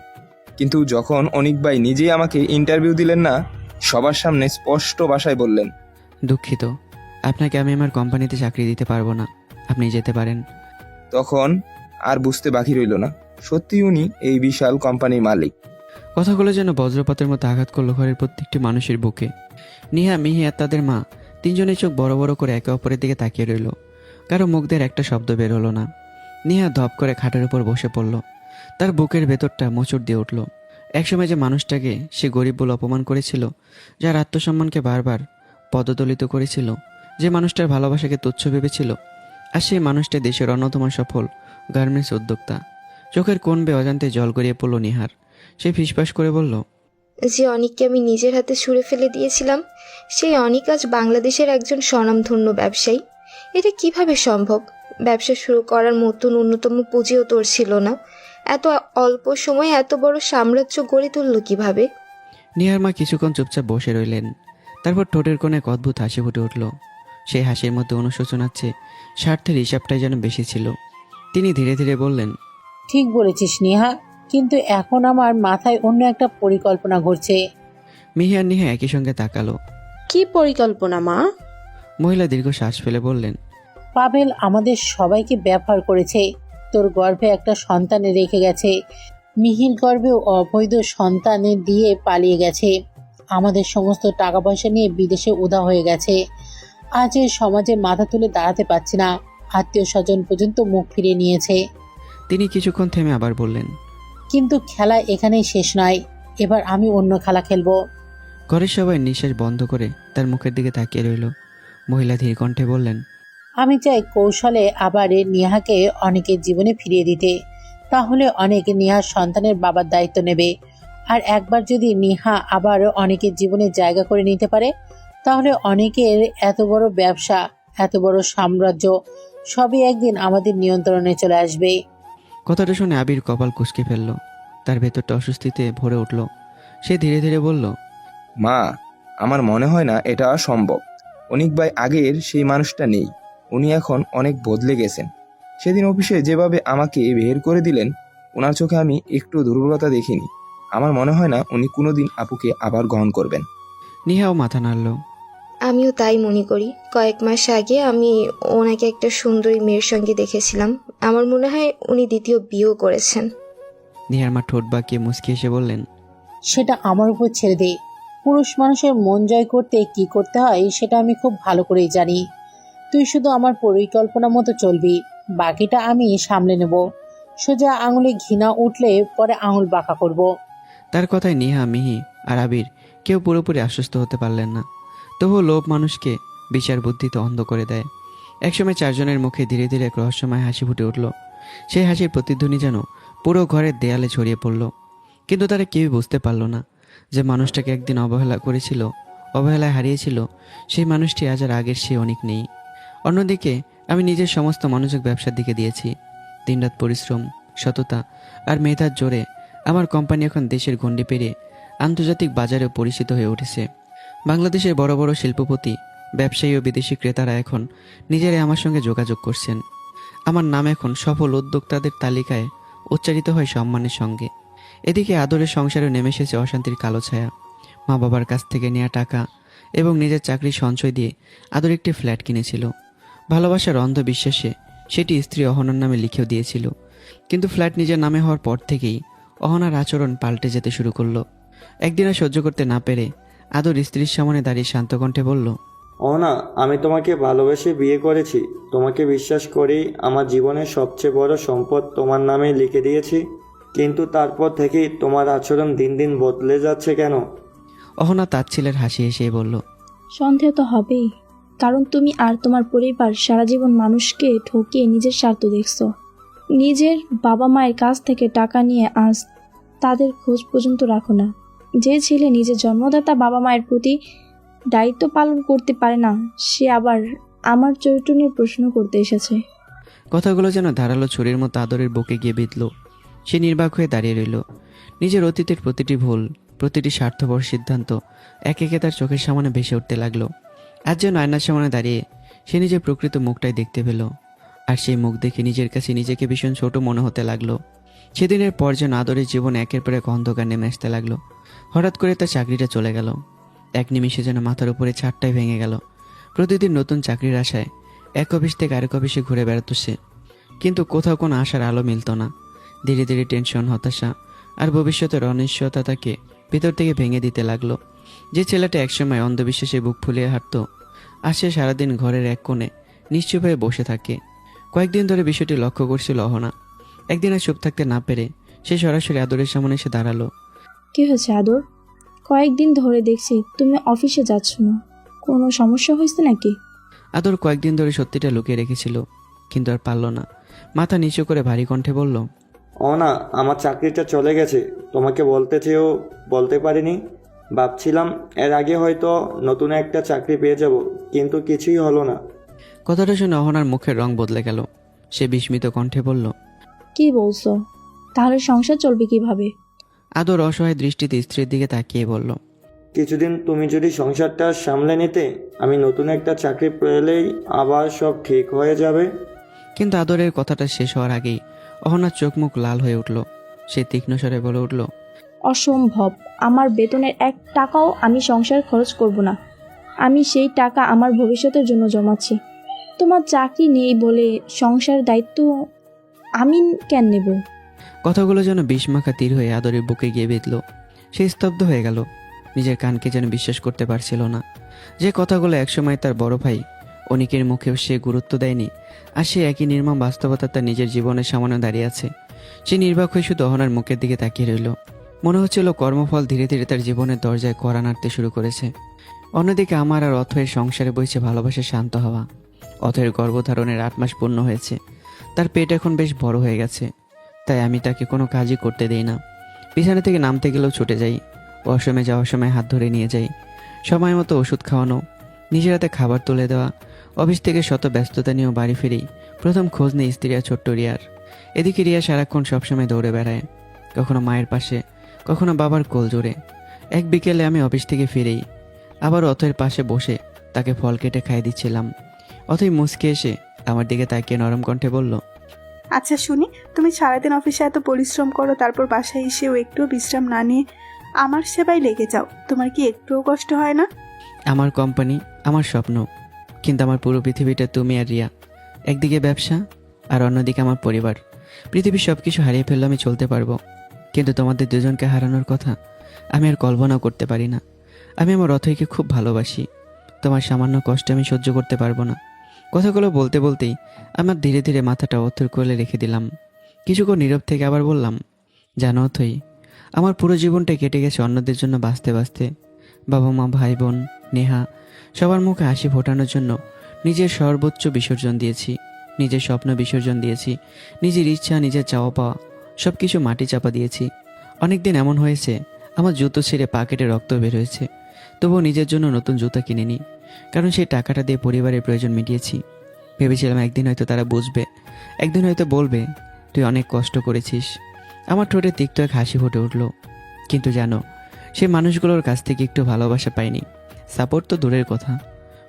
কিন্তু যখন অনিক ভাই নিজেই আমাকে ইন্টারভিউ দিলেন না, সবার সামনে স্পষ্ট ভাষায় বললেন, দুঃখিত, আপনাকে আমি আমার কোম্পানিতে চাকরি দিতে পারবো না, আপনি যেতে পারেন। তখন আর বুঝতে বাকি রইল না, সত্যি উনি এই বিশাল কোম্পানির মালিক। কথাগুলো যেন বজ্রপাতের মতো আঘাত করলো ঘরের প্রত্যেকটি মানুষের বুকে। নিহা, মিহি আর তাদের মা তিনজনের চোখ বড় বড় করে একে অপরের দিকে তাকিয়ে রইল। কারো মুখদের একটা শব্দ বের হলো না। নিহা ধপ করে খাটের উপর বসে পড়ল। তার বুকের ভেতরটা মোচড় দিয়ে উঠল। একসময় যে মানুষটাকে সে গরিব বলে অপমান করেছিল, যার আত্মসম্মানকে বারবার পদদলিত করেছিল, যে মানুষটার ভালোবাসাকে তুচ্ছ ভেবেছিল, আর সেই মানুষটা দেশের অন্যতম সফল গার্মেন্টস উদ্যোক্তা। চোখের কোণ বেয়ে অজান্তে জল গড়িয়ে পড়ল নিহার। সে ফিসফাস করে বলল, যে অনিককে আমি নিজের হাতে ছুঁড়ে ফেলে দিয়েছিলাম, সেই অনিক আজ বাংলাদেশের একজন স্বনামধন্য ব্যবসায়ী। এটা কিভাবে সম্ভব? ব্যবসা শুরু করার মতো ন্যূনতম পুঁজিও তোর ছিল না। এত অল্প সময়ে এত বড় সাম্রাজ্য গড়ে তুলল কিভাবে? নিহার মা কিছুক্ষণ চুপচাপ বসে রইলেন। তারপর ঠোঁটের কোণে এক অদ্ভুত হাসি ফুটে উঠল। সেই হাসির মধ্যে অনুশোচনার চেয়ে স্বার্থের হিসাবটাই যেন বেশি ছিল। তিনি ধীরে ধীরে বললেন, ঠিক বলেছিস নেহা, কিন্তু এখন আমার মাথায় অন্য একটা পরিকল্পনা ঘুরছে। মিহি আর নেহা একই সঙ্গে তাকালো। কি পরিকল্পনা মা? মহিলা দীর্ঘ শ্বাস ফেলে বললেন, পাভেল আমাদের সবাইকে ব্যবহার করেছে। তোর গর্ভে একটা সন্তান রেখে গেছে, মিহির গর্ভেও অবৈধ সন্তানের দিয়ে পালিয়ে গেছে। আমাদের সমস্ত টাকা পয়সা নিয়ে বিদেশে উধাও হয়ে গেছে। আজ এই সমাজে মাথা তুলে দাঁড়াতে পারছি না, আত্মীয় স্বজন পর্যন্ত মুখ ফিরিয়ে নিয়েছে। তিনি কিছুক্ষণ থেমে আবার বললেন, কিন্তু খেলা এখানেই শেষ নয়, এবার আমি অন্য খেলা খেলবো। ঘরের সবাই নিঃশ্বাস বন্ধ করে তার মুখের দিকে তাকিয়ে রইল। মহিলা ধীর কণ্ঠে বললেন, আমি চাই কৌশলে আবার নেহাকে অনেকের জীবনে ফিরিয়ে দিতে। তাহলে অনেক নেহার সন্তানের বাবার দায়িত্ব নেবে। আর একবার যদি নেহা আবার অনেকের জীবনে জায়গা করে নিতে পারে, তাহলে অনেকের এত বড় ব্যবসা, এত বড় সাম্রাজ্য সবই একদিন আমাদের নিয়ন্ত্রণে চলে আসবে। কথাটা শুনে আবির কপাল কুঁচকে ফেলল। তার ভেতরটা অস্বস্তিতে ভরে উঠল। সে ধীরে ধীরে বলল, মা, আমার মনে হয় না এটা সম্ভব। অনিক ভাই আগের সেই মানুষটা নেই। উনি এখন অনেক বদলে গেছেন। সেদিন অফিসে যেভাবে আমাকে বের করে দিলেন, ওনার চোখে আমি একটু দুর্বলতা দেখিনি। আমার মনে হয় না উনি কোনোদিন আপুকে আবার গ্রহণ করবেন। নিহাও মাথা নাড়ল। আমিও তাই মনে করি। কয়েক মাস আগে আমি ওনাকে একটা সুন্দরী মেয়ের সঙ্গে দেখেছিলাম। আমার মনে হয় উনি দ্বিতীয় বিয়েও করেছেন। নিহার মা ঠোঁট বাঁকিয়ে মুচকি এসে বললেন, সেটা আমার উপর ছেড়ে দে। পুরুষ মানুষের মন জয় করতে কি করতে হয় সেটা আমি খুব ভালো করেই জানি। তুই শুধু আমার পরিকল্পনা মতো চলবি, বাকিটা আমি সামলে নেব। সোজা আঙুলে ঘৃণা উঠলে পরে আঙুল বাঁকা করব। তার কথায় নিহা, মিহি আর আবির কেউ পুরোপুরি আশ্বস্ত হতে পারলেন না। তবুও লোভ মানুষকে বিচার বুদ্ধিতে অন্ধ করে দেয়। একসময় চারজনের মুখে ধীরে ধীরে এক রহস্যময় হাসি ফুটে উঠল। সেই হাসির প্রতিধ্বনি যেন পুরো ঘরের দেয়ালে ছড়িয়ে পড়ল। কিন্তু তারা কেউই বুঝতে পারল না যে মানুষটাকে একদিন অবহেলা করেছিল, অবহেলায় হারিয়েছিল, সেই মানুষটি আজ আর আগের সে অনেক নেই। অন্যদিকে আমি নিজের সমস্ত মনোযোগ ব্যবসার দিকে দিয়েছি। দিনরাত পরিশ্রম, সততা আর মেধার জোরে আমার কোম্পানি এখন দেশের গণ্ডি পেরিয়ে আন্তর্জাতিক বাজারেও পরিচিত হয়ে উঠেছে। বাংলাদেশের বড় বড় শিল্পপতি, ব্যবসায়ী ও বিদেশি ক্রেতারা এখন নিজেরাই আমার সঙ্গে যোগাযোগ করছেন। আমার নাম এখন সফল উদ্যোক্তাদের তালিকায় উচ্চারিত হয় সম্মানের সঙ্গে। এদিকে আদরের সংসারে নেমে এসেছে অশান্তির কালো ছায়া। মা বাবার কাছ থেকে নেওয়া টাকা এবং নিজের চাকরির সঞ্চয় দিয়ে আদর একটি ফ্ল্যাট কিনেছিল। ভালোবাসার অন্ধ বিশ্বাসে সেটি স্ত্রী অহনার নামে লিখেও দিয়েছিল। কিন্তু ফ্ল্যাট নিজের নামে হওয়ার পর থেকেই অহনার আচরণ পাল্টে যেতে শুরু করলো। একদিন আর সহ্য করতে না পেরে আদর স্ত্রীর সামনে দাঁড়িয়ে শান্ত কণ্ঠে বলল, অহনা, আমি তোমাকে ভালোবেসে বিয়ে করেছি। তোমাকে বিশ্বাস করেই আমার জীবনের সবচেয়ে বড় সম্পদ তোমার নামে লিখে দিয়েছি। কিন্তু তারপর থেকেই তোমার আচরণ দিন দিন বদলে যাচ্ছে কেন? অহনা তাচ্ছিলের হাসি এসে বলল, সন্দেহ তো হবেই, কারণ তুমি আর তোমার পরিবার সারা জীবন মানুষকে ঠকিয়ে নিজের স্বার্থ দেখছো। নিজের বাবা মায়ের কাছ থেকে টাকা নিয়ে আজ তাদের খোঁজ পর্যন্ত রাখো না। যে ছেলে নিজের জন্মদাতা বাবা মায়ের প্রতি দায়িত্ব পালন করতে পারে না, সে আবার আমার চরিত্র নিয়ে প্রশ্ন করতে এসেছে। কথাগুলো যেন ধারালো ছুরির মতো আদরের বুকে গিয়ে বিঁধল। সে নির্বাক হয়ে দাঁড়িয়ে রইল। নিজের অতীতের প্রতিটি ভুল, প্রতিটি স্বার্থপর সিদ্ধান্ত এক একে তার চোখের সামনে ভেসে উঠতে লাগলো। আজ যেন আয়নার সামনে দাঁড়িয়ে সে নিজের প্রকৃত মুখটাই দেখতে পেল। আর সেই মুখ দেখে নিজের কাছে নিজেকে ভীষণ ছোট মনে হতে লাগলো। সেদিনের পর যেন আদরের জীবন একের পর এক অন্ধকার নেমে আসতে লাগলো। হঠাৎ করে তার চাকরিটা চলে গেল। এক নিমিষে যেন মাথার উপরে ছাদটাই ভেঙে গেল। প্রতিদিন নতুন চাকরির আশায় এক অফিস থেকে আরেক অফিসে ঘুরে বেড়াতো সে, কিন্তু কোথাও কোনো আশার আলো মিলত না। ধীরে ধীরে টেনশন, হতাশা আর ভবিষ্যতের অনিশ্চয়তা তাকে ভেতর থেকে ভেঙে দিতে লাগলো। যে ছেলেটা একসময় অন্ধবিশ্বাসে বুক ফুলিয়ে হাঁটত, আর সে সারাদিন ঘরের এক কোণে নিশ্চুপ হয়ে বসে থাকে। কয়েকদিন ধরে বিষয়টি লক্ষ্য করছিল অহনা। একদিন আর চুপ থাকতে না পেরে সে সরাসরি আদরের সামনে এসে দাঁড়ালো। কি হয়েছে আদর? কয়েকদিন ধরে দেখছি তুমি অফিসে যাচ্ছ না, কোনো সমস্যা হয়েছে নাকি? আদর কয়েকদিন ধরে সত্যিটা লুকিয়ে রেখেছিল, কিন্তু আর পারল না। মাথা নিচু করে ভারী কণ্ঠে বলল, অহনা, আমার চাকরিটা চলে গেছে। তোমাকে বলতে চেয়েও বলতে পারিনি। ভাবছিলাম এর আগে হয়তো নতুন একটা চাকরি পেয়ে যাব, কিন্তু কিছুই হলো না। কথাটা শুনে অহনার মুখের রং বদলে গেল। সে বিস্মিত কণ্ঠে বলল, কি বলছো? তাহলে সংসার চলবে কিভাবে? আদর অসহায় দৃষ্টিতে স্ত্রীর দিকে তাকিয়ে বলল, কিছুদিন তুমি যদি সংসারটা সামলে নিতে, আমি নতুন একটা চাকরি পেলেই আবার সব ঠিক হয়ে যাবে। কিন্তু আদরের কথাটা শেষ হওয়ার আগেই অহনার চোখ মুখ লাল হয়ে উঠল। সে তীক্ষ্ণ স্বরে বলে উঠল, অসম্ভব। আমার বেতনের 1 টাকাও আমি সংসার খরচ করব না। আমি সেই টাকা আমার ভবিষ্যতের জন্য জমাচ্ছি। তোমার চাকরি নেই বলে সংসার দায়িত্ব আমি কেন নেব? কথাগুলো যেন বিষমাখা তীর হয়ে আদরের বুকে গিয়ে বিঁধল। সে স্তব্ধ হয়ে গেল। নিজের কানকে যেন বিশ্বাস করতে পারছিল না। যে কথাগুলো একসময় তার বড় ভাই অনিকের মুখেও সে গুরুত্ব দেয়নি, আর সে একই নির্মম বাস্তবতা তার নিজের জীবনের সামনে দাঁড়িয়ে আছে। সে নির্বাক হয়ে শুধু অহনার মুখের দিকে তাকিয়ে রইল। মনে হচ্ছিল কর্মফল ধীরে ধীরে তার জীবনের দরজায় কড়া নাড়তে শুরু করেছে। অন্যদিকে আমার আর অথয়ের সংসারে বইছে ভালোবাসা শান্ত হওয়া। অথয়ের গর্ভধারণের 8 মাস পূর্ণ হয়েছে। তার পেট এখন বেশ বড় হয়ে গেছে। তাই আমি তাকে কোনো কাজই করতে দেই না। বিছানা থেকে নামতে গেলেও ছুটে যাই। ওয়াশরুমে যাওয়ার সময় হাত ধরে নিয়ে যাই। সময় মতো ওষুধ খাওয়ানো, নিজের হাতে খাবার তুলে দেওয়া। অফিস থেকে শত ব্যস্ততা নিয়েও বাড়ি ফিরেই প্রথম খোঁজ নেই স্ত্রী আর ছোট্ট রিয়ার। এদিকে রিয়া সারাক্ষণ সবসময় দৌড়ে বেড়ায়, কখনো মায়ের পাশে, কখনো বাবার কোল জোরে। এক বিকেলে আমি অফিস থেকে ফিরেই আবার অথয়ের পাশে বসে তাকে ফল কেটে খাইয়ে দিচ্ছিলাম। অথই মুচকে এসে আমার দিকে তাকিয়ে নরম কণ্ঠে বলল, আচ্ছা শুনি, তুমি সারাদিন অফিসে এত পরিশ্রম করো, তারপর বাসায় এসেও একটুও বিশ্রাম না নিয়ে আমার সেবায় লেগে যাও। তোমার কি একটুও কষ্ট হয় না? আমার কোম্পানি, আমার স্বপ্ন, কিন্তু আমার পুরো পৃথিবীটা তুমি আর রিয়া। একদিকে ব্যবসা আর অন্যদিকে আমার পরিবার। পৃথিবীর সব কিছু হারিয়ে ফেললে আমি চলতে পারবো, কিন্তু তোমাদের দুজনকে হারানোর কথা আমি আর কল্পনাও করতে পারি না। আমি আমার অথৈকে খুব ভালোবাসি। তোমার সামান্য কষ্ট আমি সহ্য করতে পারবো না। কথাগুলো বলতে বলতেই আমার ধীরে ধীরে মাথাটা অথৈর কোলে রেখে দিলাম। কিছুক্ষণ নীরব থেকে আবার বললাম, জানো অথৈ, আমার পুরো জীবনটা কেটে গেছে অন্যদের জন্য বাঁচতে বাঁচতে। বাবা মা, ভাই বোন, নেহা, সবার মুখে হাসি ফোটানোর জন্য নিজের সর্বোচ্চ বিসর্জন দিয়েছি। নিজের স্বপ্ন বিসর্জন দিয়েছি। নিজের ইচ্ছা, নিজের চাওয়া পাওয়া সব কিছু মাটি চাপা দিয়েছি। অনেকদিন এমন হয়েছে আমার জুতো ছিঁড়ে পা কেটে রক্ত বের হয়েছে, তবুও নিজের জন্য নতুন জুতা কিনিনি, কারণ সেই টাকাটা দিয়ে পরিবারের প্রয়োজন মিটিয়েছি। ভেবেছিলাম একদিন হয়তো তারা বুঝবে, একদিন হয়তো বলবে তুই অনেক কষ্ট করেছিস। আমার ঠোঁটে তিক্ত এক হাসি ফুটে উঠল। কিন্তু জানো, সে মানুষগুলোর কাছ থেকে একটু ভালোবাসা পাইনি। সাপোর্ট তো দূরের কথা,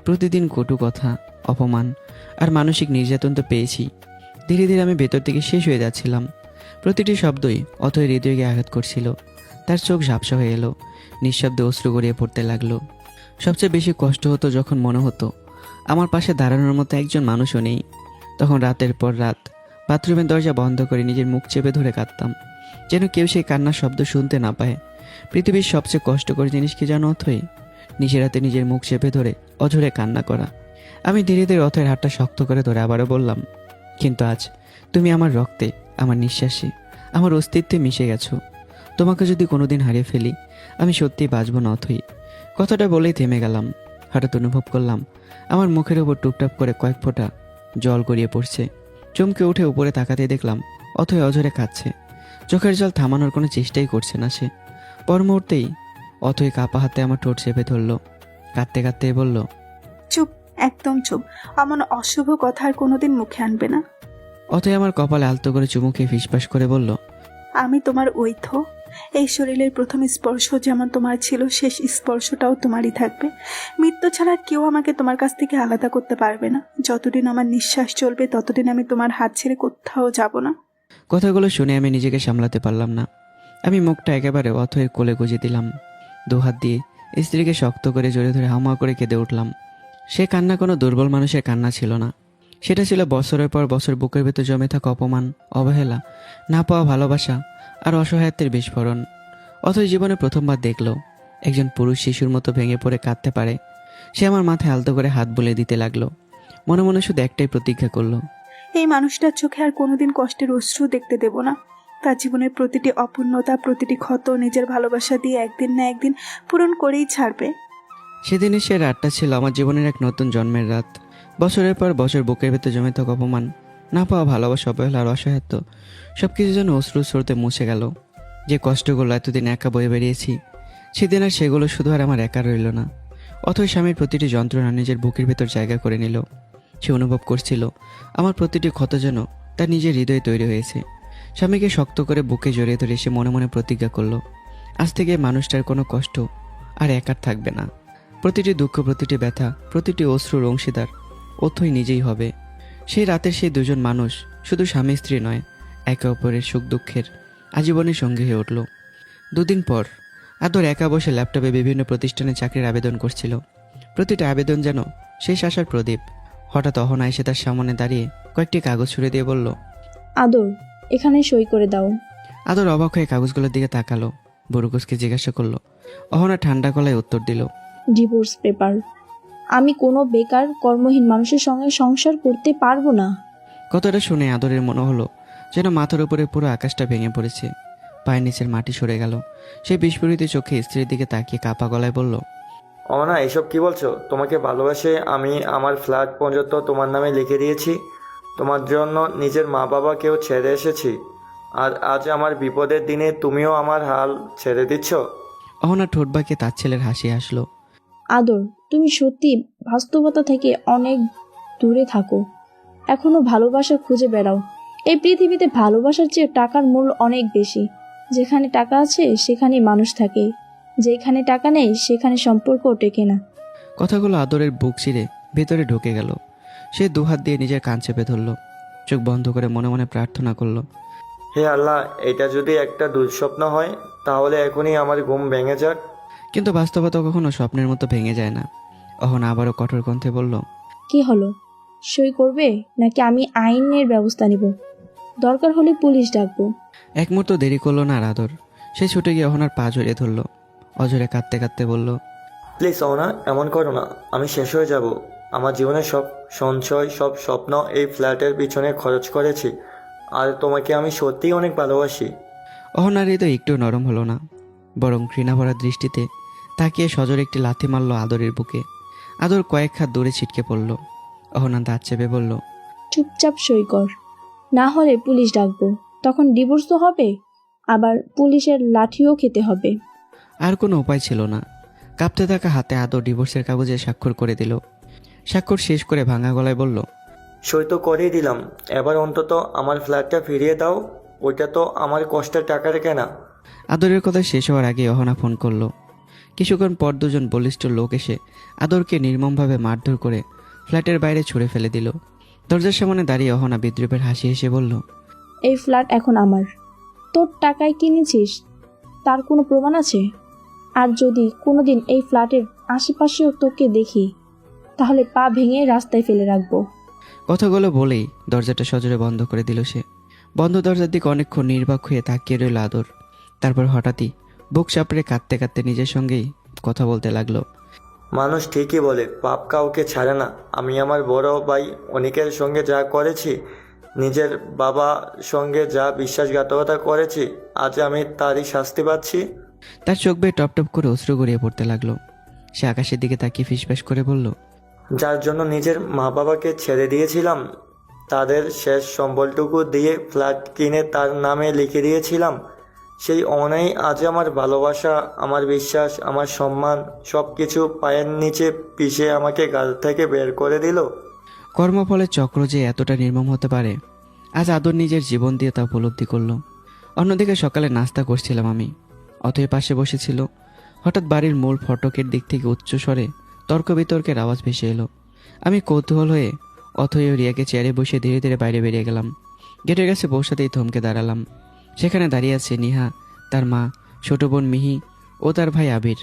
প্রতিদিন কটু কথা, অপমান আর মানসিক নির্যাতন তো পেয়েছি। ধীরে ধীরে আমি ভেতর থেকে শেষ হয়ে যাচ্ছিলাম। প্রতিটি শব্দই অথই হৃদয়কে আঘাত করছিল। তার চোখ ঝাপসা হয়ে এলো, নিঃশব্দে অশ্রু গড়িয়ে পড়তে লাগলো। সবচেয়ে বেশি কষ্ট হতো যখন মনে হতো আমার পাশে দাঁড়ানোর মতো একজন মানুষও নেই। তখন রাতের পর রাত বাথরুমের দরজা বন্ধ করে নিজের মুখ চেপে ধরে কাঁদতাম, যেন কেউ সেই কান্নার শব্দ শুনতে না পায়। পৃথিবীর সবচেয়ে কষ্টকর জিনিস কি জানো অথই? নিজের হাতে নিজের মুখ চেপে ধরে অঝরে কান্না করা। আমি ধীরে ধীরে অথয়ের হাতটা শক্ত করে ধরে আবারও বললাম, কিন্তু আজ তুমি আমার রক্তে, আমার নিঃশ্বাসে, আমার অস্তিত্বে মিশে গেছো। তোমাকে যদি কোনোদিন হারিয়ে ফেলি আমি সত্যিই বাঁচব না অথই। কথাটা বলেই থেমে গেলাম। হঠাৎ অনুভব করলাম আমার মুখের ওপর টুপটাপ করে কয়েক ফোঁটা জল গড়িয়ে পড়ছে। চমকে উঠে উপরে তাকাতে দেখলাম অথই অঝরে কাঁদছে। চোখের জল থামানোর কোনো চেষ্টাই করছে না সে। পর মুহূর্তেই অথই কাপা হাতে আমার ঠোঁট চেপে ধরলো, কাঁদতে কাঁদতে বলল, চুপ, একদম চুপ। এমন অশুভ কথা আর কোনোদিন মুখে আনবে না। অথই আমার কপালে আলতো করে চুমু খেয়ে ফিসফাস করে বলল, আমি তোমার ঐথ। এই শরীরের প্রথম স্পর্শ যেমন তোমার ছিল, শেষ স্পর্শটাও তোমারই থাকবে। মৃত্যু ছাড়া কেউ আমাকে তোমার কাছ থেকে আলাদা করতে পারবে না। যতদিন আমার নিঃশ্বাস চলবে ততদিন আমি তোমার হাত ছেড়ে কোথাও যাব না। কথাগুলো শুনে আমি নিজেকে সামলাতে পারলাম না। আমি মুখটা একেবারে অথয়ের কোলে গুজে দিলাম। দুহাত দিয়ে স্ত্রীকে শক্ত করে জড়িয়ে ধরে হামা করে কেঁদে উঠলাম। সে কান্না কোনো দুর্বল মানুষের কান্না ছিল না। সেটা ছিল বছরের পর বছর বুকের ভেতর জমে থাকা অপমান, অবহেলা, না পাওয়া ভালোবাসা আর অসহায়ত্বের বিস্ফোরণ। অথই জীবনে প্রথমবার দেখলো একজন পুরুষ শিশুর মতো ভেঙে পড়ে কাঁদতে পারে। সে আমার মাথায় আলতো করে হাত বুলিয়ে দিতে লাগলো। মনে মনে শুধু একটাই প্রতিজ্ঞা করলো, এই মানুষটার চোখে আর কোনোদিন কষ্টের অশ্রু দেখতে দেব না। তার জীবনের প্রতিটি অপূর্ণতা, প্রতিটি ক্ষত নিজের ভালোবাসা দিয়ে একদিন না একদিন পূরণ করেই ছাড়বে। সেদিনের সে রাতটা ছিল আমার জীবনের এক নতুন জন্মের রাত। বছরের পর বছর বুকের ভেতর জমে থাকা অপমান, না পাওয়া ভালোবাসা, অবহেলা আর অসহায়ত্ব সব কিছু যেন অশ্রু স্রোতে মুছে গেল। যে কষ্টগুলো এতদিন একা বয়ে বেরিয়েছি, সেদিন আর সেগুলো শুধু আর আমার একা রইল না। অথই স্বামীর প্রতিটি যন্ত্রণা নিজের বুকের ভেতর জায়গা করে নিল। সে অনুভব করছিল আমার প্রতিটি ক্ষত যেন তার নিজের হৃদয়ে তৈরি হয়েছে। স্বামীকে শক্ত করে বুকে জড়িয়ে ধরে সে মনে মনে প্রতিজ্ঞা করলো, আজ থেকে মানুষটার কোনো কষ্ট আর একার থাকবে না। প্রতিটি দুঃখ, প্রতিটি ব্যথা, প্রতিটি অশ্রুর অংশীদার অথই নিজেই হবে। সেই রাতের সেই দুজন মানুষ শুধু স্বামী স্ত্রী নয়, একে অপরের সুখ দুঃখের আজীবনের সঙ্গী হয়ে উঠল। দুদিন পর আদর একা বসে ল্যাপটপে বিভিন্ন প্রতিষ্ঠানে চাকরির আবেদন করছিল। প্রতিটা আবেদন যেন শেষ আসার প্রদীপ। হঠাৎ অহনা এসে তার সামনে দাঁড়িয়ে কয়েকটি কাগজ ছুড়ে দিয়ে বলল, আদর, এখানে সই করে দাও। আদর অবাক হয়ে কাগজগুলোর দিকে তাকালো। বরুকুসকে জিজ্ঞাসা করলো। অহনা ঠান্ডা গলায় উত্তর দিল, ডিভোর্স পেপার। আমি কোনো বেকার কর্মহীন মানুষের সঙ্গে সংসার করতে পারবো না। কথাটা শুনে আদরের মনে হলো যেন মাথার উপরে পুরো আকাশটা ভেঙে পড়েছে। পায়ের নিচের মাটি সরে গেল। সে বিস্ফোরিত চোখে স্ত্রীর দিকে তাকিয়ে কাপা গলায় বলল, অহনা, এসব কি বলছো? তোমাকে ভালোবাসে আমি আমার ফ্ল্যাট পর্যন্ত তোমার নামে লিখে দিয়েছি। তোমার জন্য নিজের মা বাবাকেও ছেড়ে এসেছি। আর আজ আমার বিপদের দিনে তুমিও আমার হাল ছেড়ে দিচ্ছ? অহনা ঠোঁট বাঁকিয়ে তার ছেলের হাসি আসলো। আদর, তুমি সত্যি বাস্তবতা থেকে অনেক দূরে থাকো। এখনো ভালোবাসা খুঁজে বেড়াও। এই পৃথিবীতে ভালোবাসার চেয়ে টাকার মূল্য অনেক বেশি। যেখানে টাকা আছে সেখানে মানুষ থাকে, যেখানে টাকা নেই সেখানে সম্পর্ক টেকে না। কথাগুলো আদরের বুক চিরে ভেতরে ঢুকে গেল। সে দুহাত দিয়ে নিজের কান চেপে ধরল, চোখ বন্ধ করে মনে মনে প্রার্থনা করলো, হে আল্লাহ, এটা যদি একটা দুঃস্বপ্ন হয় তাহলে এখনই আমার ঘুম ভেঙে যাক। কিন্তু বাস্তবতা কখনো স্বপ্নের মতো ভেঙে যায় না। অহনা আবারও কঠোর কণ্ঠে বলল, কি হলো, সই করবে নাকি আমি আইনের ব্যবস্থা নিব? দরকার হলে পুলিশ ডাকবো। এক মুহূর্ত দেরি করলো না আর আদর। সে ছুটে গিয়ে অহনার পা জড়িয়ে ধরল। অজরে কাঁদতে কাঁদতে বলল, প্লিজ অহনা, এমন করো না। আমি শেষ হয়ে যাব। আমার জীবনের সব সঞ্চয়, সব স্বপ্ন এই ফ্ল্যাটের পিছনে খরচ করেছি। আর তোমাকে আমি সত্যিই অনেক ভালোবাসি। অহনার হৃদয় একটু নরম হলো না, বরং ঘৃণা ভরা দৃষ্টিতে তাকিয়ে সজোরে একটি লাথি মারল আদরের বুকে। আদর কয়েক হাত দূরে ছিটকে পড়ল। অহনা দাঁত চেপে বলল, চুপচাপ সই কর, না হলে পুলিশ ডাকবো। তখন ডিভোর্স তো হবে, আবার পুলিশের লাঠিও খেতে হবে। আর কোনো উপায় ছিল না। কাঁপতে থাকা হাতে আদর ডিভোর্সের কাগজে স্বাক্ষর করে দিল। স্বাক্ষর শেষ করে ভাঙা গলায় বলল, সই তো করেই দিলাম। এবার অন্তত আমার ফ্ল্যাটটা ফিরিয়ে দাও। ওইটা তো আমার কষ্টের টাকার কেনা। আদরের কথা শেষ হওয়ার আগে অহনা ফোন করলো। কিছুক্ষণ পর দুজন বলিষ্ঠ লোক এসে আদরকে নির্মমভাবে মারধর করে ফ্ল্যাটের বাইরে ছুঁড়ে ফেলে দিল। দরজার সামনে দাঁড়িয়ে অহনা বিদ্রুপের হাসি হেসে বলল, এই ফ্ল্যাট এখন আমার। তোর টাকায় কিনেছিস, তার কোনো প্রমাণ আছে? আর যদি কোনোদিন এই ফ্ল্যাটের আশেপাশেও তোকে দেখি তাহলে পা ভেঙে রাস্তায় ফেলে রাখবো। কথাগুলো বলেই দরজাটা সজোরে বন্ধ করে দিল সে। বন্ধ দরজার দিকে অনেকক্ষণ নির্বাক হয়ে তাকিয়ে রইল আদর। তারপর হঠাৎই বুক চাপড়ে কাঁদতে কাঁদতে নিজের সঙ্গেই কথা বলতে লাগলো, মানুষ ঠিকই বলে, পাপ কাউকে ছাড়ে না। আমি আমার বড় ভাই অনিকের সঙ্গে যা করেছি, নিজের বাবার সঙ্গে যা বিশ্বাসঘাতকতা করেছি, আজ আমি তারই শাস্তি পাচ্ছি। তার চোখ বেয়ে টপ টপ করে অশ্রু গড়িয়ে পড়তে লাগলো। সে আকাশের দিকে তাকিয়ে ফিসফাস করে বলল, যার জন্য নিজের মা বাবাকে ছেড়ে দিয়েছিলাম, তাদের শেষ সম্বলটুকু দিয়ে ফ্ল্যাট কিনে তার নামে লিখে দিয়েছিলাম, সেই অনাই আজ আমার ভালোবাসা, আমার বিশ্বাস, আমার সম্মান সব কিছু পায়ের নিচে পিষে আমাকে গাল থেকে বের করে দিল। কর্মফলের চক্র যে এতটা নির্মম হতে পারে আজ আদর নিজের জীবন দিয়ে তা উপলব্ধি করলো। অন্যদিকে সকালে নাস্তা করছিলাম আমি, অতএব পাশে বসেছিল। হঠাৎ বাড়ির মূল ফটকের দিক থেকে উচ্চস্বরে তর্ক বিতর্কের আওয়াজ ভেসে এলো। আমি কৌতূহল হয়ে অথই ও রিয়াকে চেয়ারে বসে ধীরে ধীরে বাইরে বেরিয়ে গেলাম। গেটের কাছে বসাতেই থমকে দাঁড়ালাম। সেখানে দাঁড়িয়ে আছে নিহা, তার মা, ছোট বোন মিহি ও তার ভাই আবির।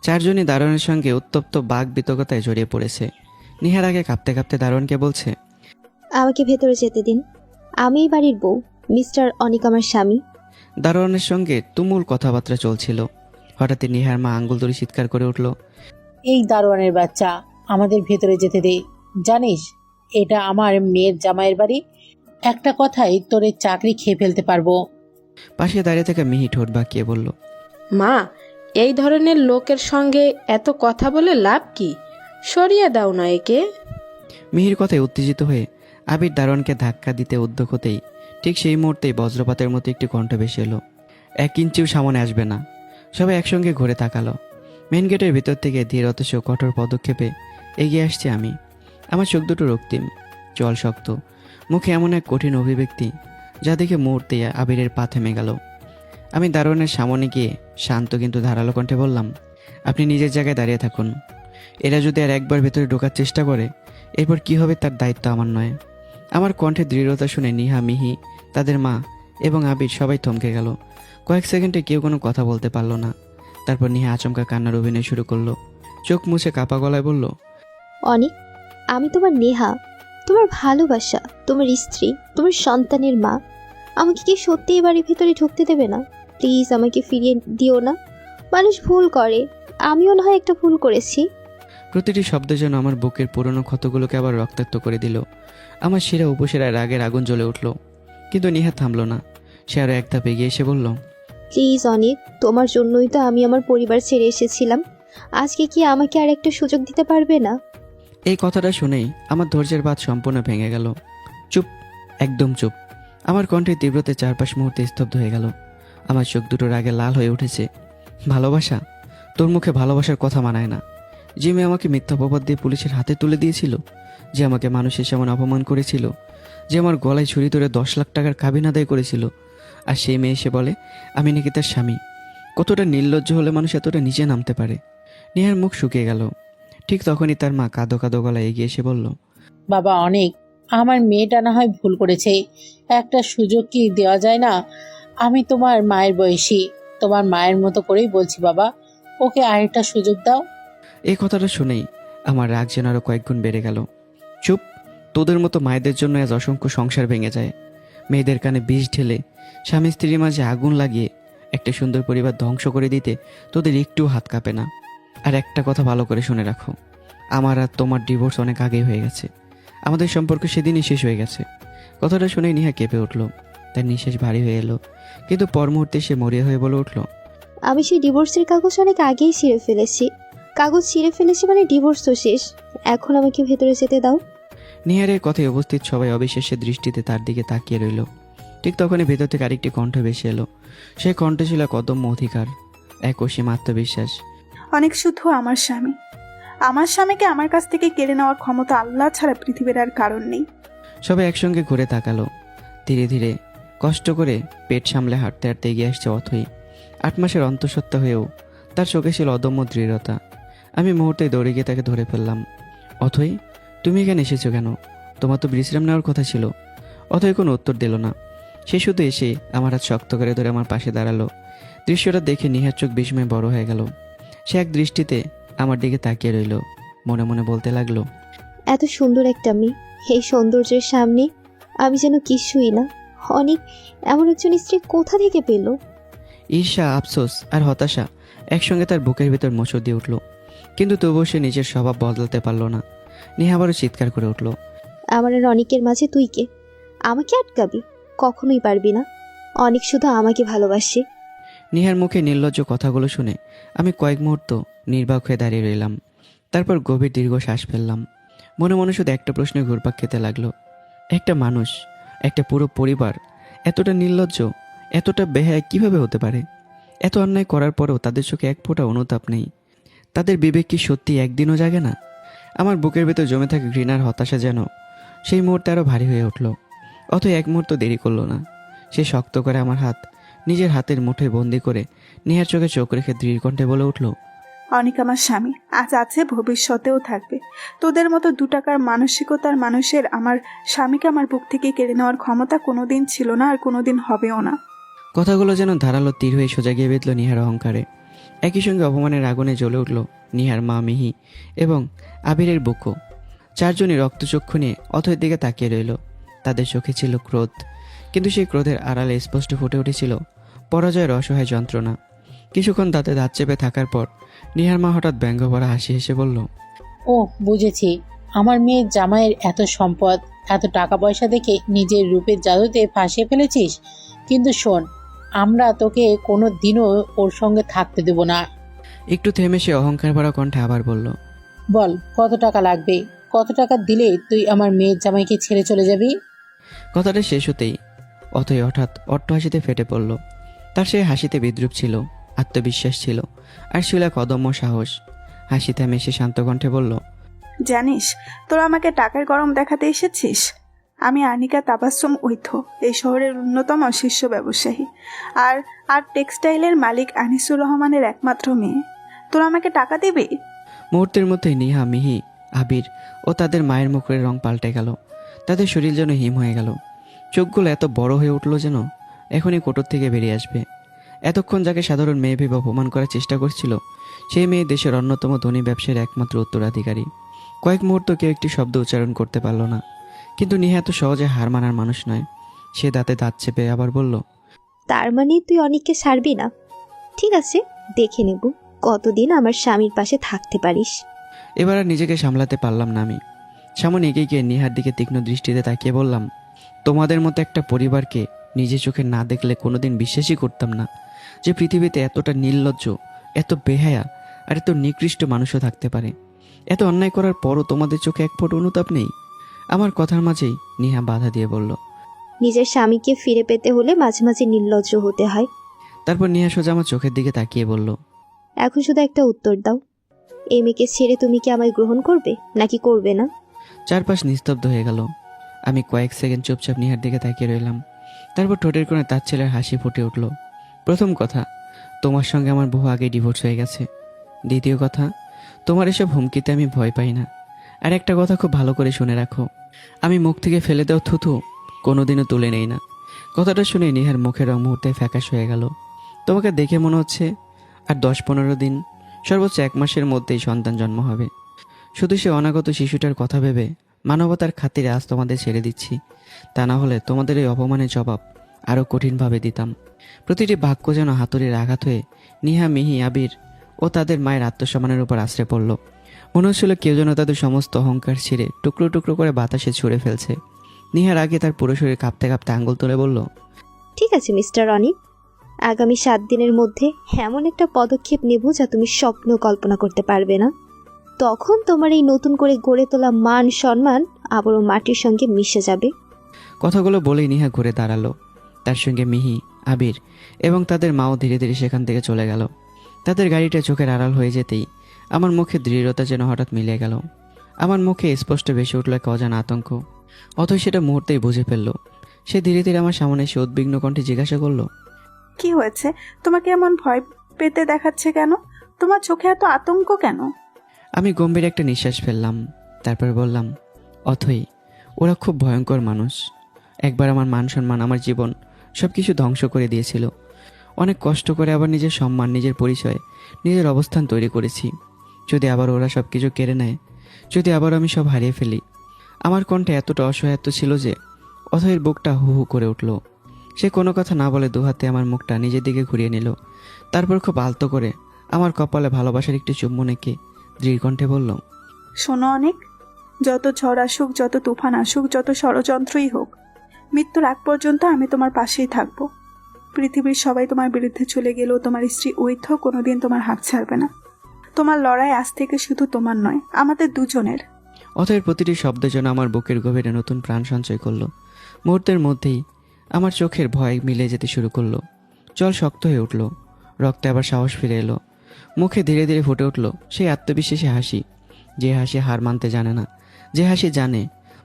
চারজনই দারোয়ানের সঙ্গে উত্তপ্ত বাক বিতর্কতায় জড়িয়ে পড়েছে। নিহার আগে কাঁপতে কাঁপতে দারোয়ানকে বলছে, আমাকে ভেতরে যেতে দিন, আমিই বাড়ির বউ, মিস্টার অনিক আমার স্বামী। দারোয়ানের সঙ্গে তুমুল কথাবার্তা চলছিল। হঠাৎই নিহার মা আঙ্গুল ধরে চিৎকার করে উঠল, এই দারোয়ানের বাচ্চা, আমাদের ভেতরে যেতে দে। জানিস এটা আমার মেয়ের জামাইয়ের বাড়ি। একটা কথাই তোরে চাকরি খেয়ে ফেলতে পারবো। পাশে দাঁড়িয়ে থেকে মিহি ঠোঁট বাঁকিয়ে বলল, মা, এই ধরনের লোকের সঙ্গে এত কথা বলে লাভ কি? সরিয়ে দাও না একে। মিহির কথায় উত্তেজিত হয়ে আবির দারোয়ানকে ধাক্কা দিতে উদ্যোগ হতেই ঠিক সেই মুহূর্তেই বজ্রপাতের মতো একটি কণ্ঠ ভেসে এলো, 1 ইঞ্চিও সামনে আসবে না। সবাই একসঙ্গে ঘুরে তাকালো। মেন গেটের ভিতর থেকে ধীর অথচ কঠোর পদক্ষেপে এগিয়ে আসছে আমি। আমার চোখ দুটো রক্তিম। চল শক্ত, মুখে এমন এক কঠিন অভিব্যক্তি যা দেখে মুহূর্তে আবিরের পা থেমে গেল। আমি দারোয়ানের সামনে গিয়ে শান্ত কিন্তু ধারালো কণ্ঠে বললাম, আপনি নিজের জায়গায় দাঁড়িয়ে থাকুন। এরা যদি আর একবার ভেতরে ঢোকার চেষ্টা করে এরপর কি হবে তার দায়িত্ব আমার নয়। আমার কণ্ঠে দৃঢ়তা শুনে নিহা, মিহি, তাদের মা এবং আবির সবাই থমকে গেল। কয়েক সেকেন্ডে কেউ কোনো কথা বলতে পারলো না। তারপর নিহা আচমকা কান্নার অভিনয় শুরু করলো। চোখ মুছে কাপা গলায় বলল, অনেক, আমি তোমার নেহা, তোমার ভালোবাসা, তোমার স্ত্রী, তোমার সন্তানের মা। আমাকে কি সত্যি এ বাড়ির ভেতরে ঢুকতে দেবে না? প্লিজ আমাকে ফিরিয়ে দিও না। মানুষ ভুল করে, আমিও না হয় একটা ভুল করেছি। প্রতিটি শব্দ যেন আমার বুকের পুরনো ক্ষতগুলোকে আবার রক্তাক্ত করে দিল। আমার শিরা উপশিরায় রাগের আগুন জ্বলে উঠল, কিন্তু নিহা থামলো না। সে আরও এক ধাপ এগিয়ে এসে বলল, প্লিজ অনেক, তোমার জন্যই তো আমি আমার পরিবার ছেড়ে এসেছিলাম। আজকে কি আমাকে আর একটা সুযোগ দিতে পারবে না? এই কথাটা শুনেই আমার ধৈর্যের বাঁধ সম্পূর্ণ ভেঙে গেল। চুপ, একদম চুপ। আমার কণ্ঠে তীব্রতে চারপাশ মুহূর্তে স্তব্ধ হয়ে গেল। আমার চোখ দুটো রাগে লাল হয়ে উঠেছে। ভালোবাসা? তোর মুখে ভালোবাসার কথা মানায় না। যে মেয়ে আমাকে মিথ্যা অপবাদ দিয়ে পুলিশের হাতে তুলে দিয়েছিল, যে আমাকে মানুষের সামনে অপমান করেছিল, যে আমার গলায় ছুরি ধরে 10 লাখ টাকার কাবিন আদায় করেছিল, আর সেই মেয়ে এসে বলে আমি নাকি তার স্বামী। কতটা নির্লজ্জ হলে মানুষ এতটা নিচে নামতে পারে? নেহার মুখ শুকিয়ে গেল। ঠিক তখনই তার মা কাঁদো কাঁদো গলায় এগিয়ে এসে বলল, বাবা অনেক, আমার মেয়েটা না হয় ভুল করেছে, একটা সুযোগ কি দেওয়া যায় না? আমি তোমার মায়ের বয়সী, তোমার মায়ের মতো করেই বলছি বাবা, ওকে আরেকটা সুযোগ দাও। এই কথাটা শুনেই আমার রাগ যেন আরও কয়েক গুণ বেড়ে গেল। চুপ, তোদের মতো মায়েদের জন্য আজ অসংখ্য সংসার ভেঙে যায়। মেয়েদের কানে বিষ ঢেলে স্বামী স্ত্রীর মাঝে আগুন লাগিয়ে একটা সুন্দর পরিবার ধ্বংস করে দিতে তোদের একটু হাত কাঁপে না। আর একটা কথা ভালো করে শুনে রাখো, আমার আর তোমার ডিভোর্স অনেক আগেই হয়ে গেছে। আমাদের সম্পর্ক সেদিনই শেষ হয়ে গেছে। কথাটা শুনে নিহা কেঁপে উঠল, তার নিঃশ্বাস ভারী হয়ে এলো, কিন্তু পর মুহূর্তে সে মরিয়া হয়ে বলে উঠল, আমি সেই ডিভোর্সের কাগজ অনেক আগেই ছিঁড়ে ফেলেছি। কাগজ ছিঁড়ে ফেলেছি মানে ডিভোর্স তো শেষ। এখন আমাকে ভেতরে যেতে দাও। নিহারের কথায় উপস্থিত সবাই অবিশ্বাসের দৃষ্টিতে তার দিকে তাকিয়ে রইল। ঠিক তখনই ভেতর থেকে আরেকটি কণ্ঠ ভেসে এলো। সেই কণ্ঠ ছিল এক অদম্য অধিকার, এক অসীম আত্মবিশ্বাস। অনেক শুধু আমার স্বামী। আমার স্বামীকে আমার কাছ থেকে কেড়ে নেওয়ার ক্ষমতা আল্লাহ ছাড়া পৃথিবীর আর কারণ নেই। সবাই একসঙ্গে ঘুরে তাকালো। ধীরে ধীরে কষ্ট করে পেট সামলে হাঁটতে হাঁটতে এগিয়ে আসছে অথই। 8 মাসের অন্তঃসত্ত্বা হয়েও তার চোখে ছিল অদম্য দৃঢ়তা। আমি মুহূর্তে দৌড়ে গিয়ে তাকে ধরে ফেললাম। অথই, তুমি এখানে এসেছো কেন? তোমার তো বিশ্রাম নেওয়ার কথা ছিল। অথই কোনো উত্তর দিল না। সে শুধু এসে আমার হাত শক্ত করে ধরে আমার পাশে দাঁড়ালো। দৃশ্যটা দেখে নিহার চোখ বিস্ময়ে বড় হয়ে গেল। সে এক দৃষ্টিতে আমার দিকে তাকিয়ে রইল, মনে মনে বলতে লাগলো, এত সুন্দর একটা মেয়ে, এই সৌন্দর্যের সামনে আমি যেন কিছুই না। অনেক, এমন একজন স্ত্রী কোথা থেকে পেল? ঈর্ষা, আফসোস আর হতাশা একসঙ্গে তার বুকের ভেতর মোচড় দিয়ে উঠল, কিন্তু তবুও সে নিজের স্বভাব বদলাতে পারল না। নেহা আবারও চিৎকার করে উঠল, আমার আর অনেকের মাঝে তুই কে? আমাকে আটকাবি? কখনোই পারবি না। অনেক শুধু আমাকে ভালোবাসে। নেহার মুখে নির্লজ্জ কথাগুলো শুনে আমি কয়েক মুহূর্ত নির্বাক হয়ে দাঁড়িয়ে রইলাম। তারপর গভীর দীর্ঘ শ্বাস ফেললাম। মনে মনে শুধু একটা প্রশ্নে ঘুরপাক খেতে লাগলো, একটা মানুষ, একটা পুরো পরিবার এতটা নির্লজ্জ, এতটা বেহায়া কিভাবে হতে পারে? এত অন্যায় করার পরেও তাদের চোখে এক ফোঁটা অনুতাপ নেই। তাদের বিবেক কি সত্যি একদিনও জাগে না? আমার বুকের ভেতর জমে থাকা ঘৃণার হতাশা যেন সেই মুহূর্তে আরও ভারী হয়ে উঠল। অত এক মুহূর্ত দেরি করলো না। সে শক্ত করে আমার হাত নিজের হাতের মুঠোয় বন্দি করে নেহার চোখে চোখ রেখে দৃঢ় কণ্ঠে বলে উঠল, অনেক আমার স্বামী আজ আছে, ভবিষ্যতেও থাকবে। তোদের মতো 2 টাকার মানসিকতার মানুষের আমার স্বামীকে আমার বুক থেকে কেড়ে নেওয়ার ক্ষমতা কোনোদিন ছিল না, আর কোনোদিন হবেও না। কথাগুলো যেন ধারালো তীর হয়ে সোজা গিয়ে বেঁধল নিহার অহংকারে। একই সঙ্গে অপমানের আগুনে জ্বলে উঠল নিহার মা মিহি এবং আবিরের বুকও। 4 জনই রক্তচক্ষু নিয়ে অথয়ের দিকে তাকিয়ে রইল। তাদের চোখে ছিল ক্রোধ, কিন্তু সেই ক্রোধের আড়ালে স্পষ্ট ফুটে উঠেছিল পরাজয়ের অসহায় যন্ত্রণা। কিছুক্ষণ দাঁতে দাঁত চেপে থাকার পর নিহার মা হঠাৎ ব্যঙ্গ ভরা হাসি হেসে বলল, ও বুঝেছি, আমার মেয়ের জামাইয়ের এত সম্পদ, এত টাকা পয়সা দেখে নিজের রূপের জাদুতে ফাঁসিয়ে ফেলেছিস। কিন্তু শোন, আমরা তোকে কোনো দিনও ওর সঙ্গে থাকতে দেব না। একটু থেমে সে অহংকার ভরা কণ্ঠে আবার বলল, বল কত টাকা লাগবে? কত টাকা দিলে তুই আমার মেয়ের জামাইকে ছেড়ে চলে যাবি? কথাটা শেষ হতেই অথই হঠাৎ অট্টহাসিতে ফেটে পড়ল। তার সেই হাসিতে বিদ্রুপ ছিল, আত্মবিশ্বাস ছিল, আর ছিল এক অদম্য সাহস। হাসি থামে সে শান্ত কণ্ঠে বলল, জানিস তোরা আমাকে টাকার গরম দেখাতে এসেছিস? আমি আনিকা তাবাসসুম ঐথ, এই শহরের অন্যতম শীর্ষ ব্যবসায়ী আর আর টেক্সটাইলের মালিক আনিসুর রহমানের একমাত্র মেয়ে। তোরা আমাকে টাকা দিবি? মুহূর্তের মধ্যেই নিহা, মিহি, আবির ও তাদের মায়ের মুখের রং পাল্টে গেল। তাদের শরীর যেন হিম হয়ে গেল। চোখগুলো এত বড় হয়ে উঠল যেন এখনই কোটর থেকে বেরিয়ে আসবে। এতক্ষণ যাকে সাধারণ মেয়ে ভেবে অপমান করার চেষ্টা করছিল, সেই মেয়ে দেশের অন্যতম ধনী ব্যবসায়ীর একমাত্র উত্তরাধিকারী। কয়েক মুহূর্ত কেউ একটি শব্দ উচ্চারণ করতে পারল না। কিন্তু নিহা এত সহজে হার মানার মানুষ নয়। সে দাঁতে দাঁত চেপে আবার বলল, তার মানে তুই অনেককে ছাড়বি না? ঠিক আছে, দেখে নেব কতদিন আমার স্বামীর পাশে থাকতে পারিস। এবার আর নিজেকে সামলাতে পারলাম না আমি। সামনে এগিয়ে গিয়ে নিহার দিকে তীক্ষ্ণ দৃষ্টিতে তাকিয়ে বললাম, তোমাদের মতো একটা পরিবারকে নিজের চোখে না দেখলে কোনোদিন বিশ্বাসই করতাম না যে পৃথিবীতে এতটা নির্লজ্জ, এত বেহায়া আর এত নিকৃষ্ট মানুষও থাকতে পারে। এত অন্যায় করার পরও তোমাদের চোখে এক ফোঁট অনুতাপ নেই। আমার কথার মাঝেই নিহা বাধা দিয়ে বলল, নিজের স্বামীকে ফিরে পেতে হলে মাঝে মাঝে নির্লজ্জ হতে হয়। তারপর নিহা সোজা আমার চোখের দিকে তাকিয়ে বলল, এখন শুধু একটা উত্তর দাও, এই মেয়েকে ছেড়ে তুমি কি আমায় গ্রহণ করবে নাকি করবে না? চারপাশ নিস্তব্ধ হয়ে গেল। আমি কয়েক সেকেন্ড চুপচাপ নিহার দিকে তাকিয়ে রইলাম। তারপর ঠোঁটের কোণে তার ছেলের হাসি ফুটে উঠল। প্রথম কথা, তোমার সঙ্গে আমার বহু আগে ডিভোর্স হয়ে গেছে। দ্বিতীয় কথা, তোমার এসব হুমকিতে আমি ভয় পাই না। আর একটা কথা খুব ভালো করে শুনে রাখো, আমি মুখ থেকে ফেলে দেওয়া থুথু কোনোদিনও তুলে নেই না। কথাটা শুনে নিহার মুখের রং মুহূর্তে ফ্যাকাশ হয়ে গেল। তোমাকে দেখে মনে হচ্ছে আর 10-15 দিন, সর্বোচ্চ 1 মাসের মধ্যেই সন্তান জন্ম হবে। শুধু সে অনাগত শিশুটার কথা ভেবে মানবতার খাতিরে আজ তোমাদের ছেড়ে দিচ্ছি। তা না হলে তোমাদের এই অপমানের জবাব আরও কঠিনভাবে দিতাম। প্রতিটি বাক্য যেন হাতুড়ির আঘাত হয়ে নিহা, মিহি, আবির ও তাদের মায়ের আত্মসম্মানের উপর আশ্রে পড়ল। মনে হচ্ছিল কেউ যেন তাদের সমস্ত অহংকার ছিঁড়ে টুকরো টুকরো করে বাতাসে ছুঁড়ে ফেলছে। নিহার আগে তার পুরো শরীর কাঁপতে কাঁপতে আঙ্গুল তুলে বলল, ঠিক আছে মিস্টার অনিক, আগামী 7 দিনের মধ্যে এমন একটা পদক্ষেপ নেব যা তুমি স্বপ্ন কল্পনা করতে পারবে না। তখন তোমার এই নতুন করে গড়ে তোলা মান সম্মান আবারও মাটির সঙ্গে মিশে যাবে। কথাগুলো বলেই নিহা ঘুরে দাঁড়ালো। তার সঙ্গে মিহি, আবির এবং তাদের মাও ধীরে ধীরে সেখান থেকে চলে গেল। তাদের গাড়িটা চোখের আড়াল হয়ে যেতেই আমার মুখে দৃঢ়তা যেন হঠাৎ মিলে গেল। আমার মুখে স্পষ্ট ভেসে উঠল এক অজানা আতঙ্ক। অথচ সেটা মুহূর্তেই বুঝে ফেলল। সে ধীরে ধীরে আমার সামনে এসে উদ্বিগ্ন কণ্ঠে জিজ্ঞাসা করলো, কি হয়েছে? তোমাকে এমন ভয় পেতে দেখাচ্ছে কেন? তোমার চোখে এত আতঙ্ক কেন? আমি গম্ভীর একটা নিঃশ্বাস ফেললাম। তারপর বললাম, অথই, ওরা খুব ভয়ঙ্কর মানুষ। একবার আমার মান সম্মান, আমার জীবন সব কিছু ধ্বংস করে দিয়েছিল। অনেক কষ্ট করে আবার নিজের সম্মান, নিজের পরিচয়, নিজের অবস্থান তৈরি করেছি। যদি আবার ওরা সব কিছু কেড়ে নেয়, যদি আবার আমি সব হারিয়ে ফেলি। আমার কণ্ঠে এতটা অসহায়ত্ব ছিল যে অথয়ের বুকটা হু হু করে উঠল। সে কোনো কথা না বলে দুহাতে আমার মুখটা নিজের দিকে ঘুরিয়ে নিল। তারপর খুব আলতো করে আমার কপালে ভালোবাসার একটি চুম্বন এঁকে দৃঢ় কণ্ঠে বলল, শোনো অনেক, যত ঝড় আসুক, যত তুফান আসুক, যত ষড়যন্ত্রই হোক, মৃত্যুর আগ পর্যন্ত আমি তোমার পাশেই থাকবো। পৃথিবীর সবাই তোমার বিরুদ্ধে চলে গেলেও তোমার স্ত্রী ঐথ কোনোদিন তোমার হাত ছাড়বে না। তোমার লড়াই আজ থেকে শুধু তোমার নয়, আমাদের দুজনের। অথয়ের প্রতিটি শব্দ যেন আমার বুকের গভীরে নতুন প্রাণ সঞ্চয় করলো। মুহূর্তের মধ্যেই আমার চোখের ভয় মিলে যেতে শুরু করলো। জল শক্ত হয়ে উঠল, রক্তে আবার সাহস ফিরে এলো। মুখে ধীরে ধীরে ফুটে উঠল সেই আত্মবিশ্বাসী হাসি, যে হাসি হার মানতে জানে না, যে হাসি জানে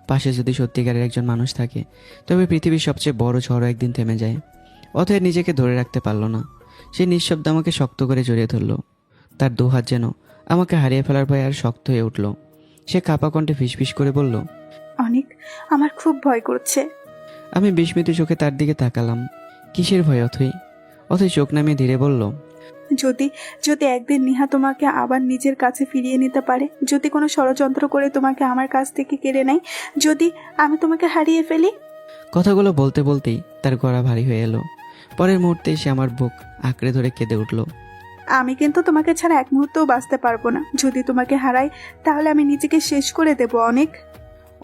পাশে যদি সত্যিকারের একজন মানুষ থাকে তবে পৃথিবীর সবচেয়ে বড় ঝড় একদিন থেমে যায়। অথয় নিজেকে ধরে রাখতে পারল না। সে নিঃশব্দে আমাকে শক্ত করে জড়িয়ে ধরল। তার দুহাত যেন আমাকে হারিয়ে ফেলার ভয়ে আর শক্ত হয়ে উঠল। সে কাঁপা কণ্ঠে ফিসফিস করে বলল, অনেক, আমার খুব ভয় করছে। আমি বিস্মিত চোখে তার দিকে তাকালাম। কিসের ভয় অথই? অথই চোখ নামিয়ে ধীরে বলল, যদি যদি একদিন নিহা তোমাকে আবার নিজের কাছে ফিরিয়ে নিতে পারে, যদি কোনো ষড়যন্ত্র করে তোমাকে আমার কাছ থেকে কেড়ে নেয়, যদি আমি তোমাকে হারিয়ে ফেলি। কথাগুলো বলতে বলতেই তার গলা ভারী হয়ে এলো। পরের মুহূর্তে সে আমার বুক আঁকড়ে ধরে কেঁদে উঠল। আমি কিন্তু তোমাকে ছাড়া এক মুহূর্তও বাঁচতে পারবো না। যদি তোমাকে হারাই তাহলে আমি নিজেকে শেষ করে দেব অনেক।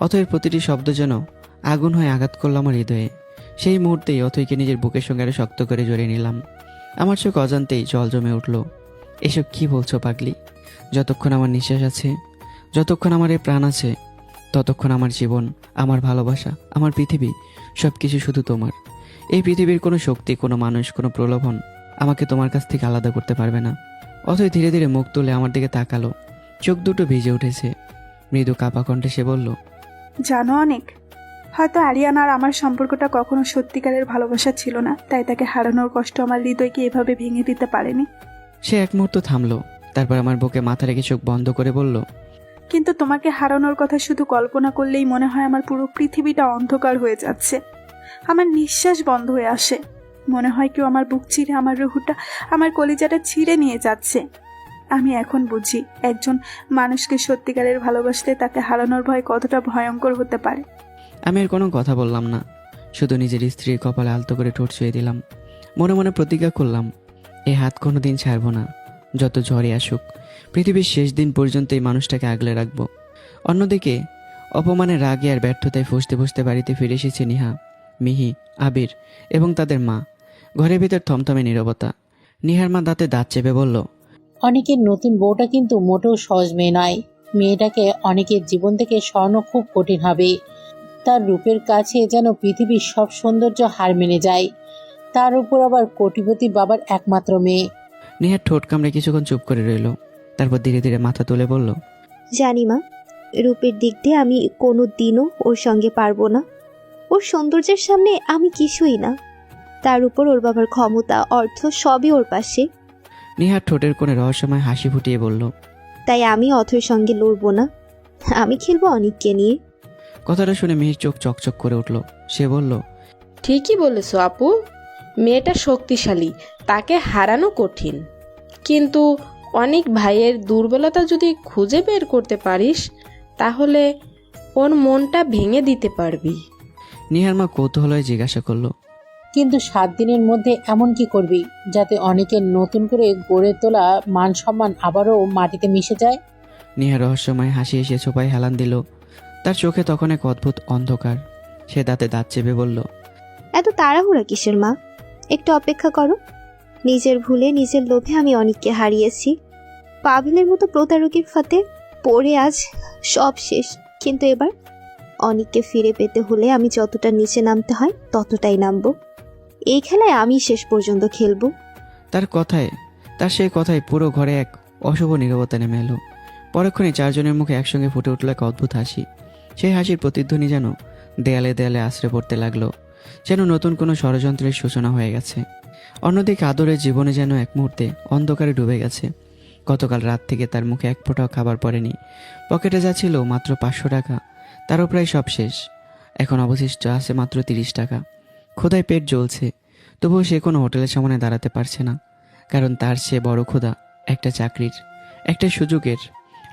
অথয়ের প্রতিটি শব্দ যেন আগুন হয়ে আঘাত করল আমার হৃদয়ে। সেই মুহূর্তেই অথইকে নিজের বুকের সঙ্গে আরো শক্ত করে জড়িয়ে নিলাম। আমার চোখ অজান্তেই জল জমে উঠল। এসব কি বলছো পাগলি? যতক্ষণ আমার নিঃশ্বাস আছে, যতক্ষণ আমার এই প্রাণ আছে, ততক্ষণ আমার জীবন, আমার ভালোবাসা, আমার পৃথিবী সব কিছু শুধু তোমার। এই পৃথিবীর কোনো শক্তি, কোনো মানুষ, কোনো প্রলোভন আমাকে তোমার কাছ থেকে আলাদা করতে পারবে না। অথই ধীরে ধীরে মুখ তুলে আমার দিকে তাকালো। চোখ দুটো ভিজে উঠেছে। মৃদু কাপা কণ্ঠে সে বলল, জানো অনেক, হয়তো আরিয়ান আর আমার সম্পর্কটা কখনো সত্যিকারের ভালোবাসা ছিল না, তাই তাকে হারানোর কষ্ট আমার হৃদয়কে এভাবে ভেঙে দিতে পারেনি। সে এক মুহূর্ত থামলো, তারপর আমার বুকে মাথা রেখে চোখ বন্ধ করে বলল, কিন্তু তোমাকে হারানোর কথা শুধু কল্পনা করলেই মনে হয় আমার পুরো পৃথিবীটা অন্ধকার হয়ে যাচ্ছে। আমার নিঃশ্বাস বন্ধ হয়ে আসে, মনে হয় কেউ আমার বুক চিরে আমার রুহুটা, আমার কলিজাটা ছিঁড়ে নিয়ে যাচ্ছে। আমি এখন বুঝি একজন মানুষকে সত্যিকারের ভালোবাসতে তাকে হারানোর ভয় কতটা ভয়ঙ্কর হতে পারে। আমি আর কোনো কথা বললাম না, শুধু নিজের স্ত্রীর কপালে আলতো করে ঠোঁট ছুঁয়ে দিলাম। মনে মনে প্রতিজ্ঞা করলাম, এই হাত কোনো দিন ছাড়বো না, যত ঝড়ে আসুক, পৃথিবীর শেষ দিন পর্যন্ত এই মানুষটাকে আগলে রাখবো। অন্যদিকে অপমানের রাগে আর ব্যর্থতায় ফুসতে ফুসতে বাড়িতে ফিরে এসেছে নিহা, মিহি, আবির এবং তাদের মা। ঘরের ভিতর থমথমে নীরবতা। নিহার মা দাঁতে দাঁত চেপে বলল, অনেকের নতুন বউটা কিন্তু মোটেও সহজ মেয়ে নয়। মেয়েটাকে অনেকের জীবন থেকে সরানো খুব কঠিন হবে। তার রূপের কাছে যেন পৃথিবীর সব সৌন্দর্য হার মেনে যায়, তার উপর আবার কোটিপতি বাবার একমাত্র মেয়ে। নিহার ঠোঁট কামড়ে কিছুক্ষণ চুপ করে রইল, তারপর ধীরে ধীরে মাথা তুলে বলল, জানি মা, রূপের দিক দিয়ে আমি কোনো দিনও ওর সঙ্গে পারবো না। ওর সৌন্দর্যের সামনে আমি কিছুই না। তার উপর ওর বাবার ক্ষমতা, অর্থ সবই ওর পাশে। নিহার ঠোঁটের কোণে রহস্যময় হাসি ফুটিয়ে বলল, তাই আমি অথর সঙ্গে লড়বো না, আমি খেলবো অনিককে নিয়ে। কথাটা শুনে মিহির চোখ চকচক করে উঠল। সে বলল, ঠিকই বলেছো আপু, মেয়েটা শক্তিশালী, তাকে হারানো কঠিন, কিন্তু অনেক ভাইয়ের দুর্বলতা যদি খুঁজে বের করতে পারিস তাহলে ওর মনটা ভেঙে দিতে পারবি। নিহার মা কৌতূহল হয়ে জিজ্ঞাসা করলো, কিন্তু 7 দিনের মধ্যে এমন কি করবি যাতে অনেকের নতুন করে গড়ে তোলা মান সম্মান আবারও মাটিতে মিশে যায়? নিহার রহস্যময় হাসি এসে ছোপায় হেলান দিল। তার চোখে তখন এক অদ্ভুত অন্ধকার। সে দাঁতে দাঁত চেপে বলল, এত তাড়াহুড়া কিসের মা? একটু অপেক্ষা করো। নিজের ভুলে, নিজের লোভে আমি অনিককে হারিয়েছি। পাভেলের মতো প্রতারকের ফাঁদে পড়ে আজ সব শেষ। কিন্তু এবার অনিককে ফিরে পেতে হলে আমি যতটা নিচে নামতে হয় ততটাই নামবো। এই খেলায় আমি শেষ পর্যন্ত খেলবো। তার সেই কথায় পুরো ঘরে এক অশুভ নীরবতা নেমে এলো। পরক্ষণে চারজনের মুখে একসঙ্গে ফুটে উঠল এক অদ্ভুত হাসি। সেই হাসির প্রতিধ্বনি যেন দেয়ালে দেয়ালে আশ্রে পড়তে লাগলো, যেন নতুন কোনো ষড়যন্ত্রের সূচনা হয়ে গেছে। অন্যদিকে আদরের জীবনে যেন এক মুহূর্তে অন্ধকারে ডুবে গেছে। গতকাল রাত থেকে তার মুখে এক ফোঁটাও খাবার পড়েনি। পকেটে যা ছিল মাত্র 500 টাকা, তারও প্রায় সব শেষ। এখন অবশিষ্ট আছে মাত্র 30 টাকা। ক্ষুধায় পেট জ্বলছে, তবুও সে কোনো হোটেলের সামনে দাঁড়াতে পারছে না, কারণ তার সে বড় ক্ষুধা একটা চাকরির, একটা সুযোগের।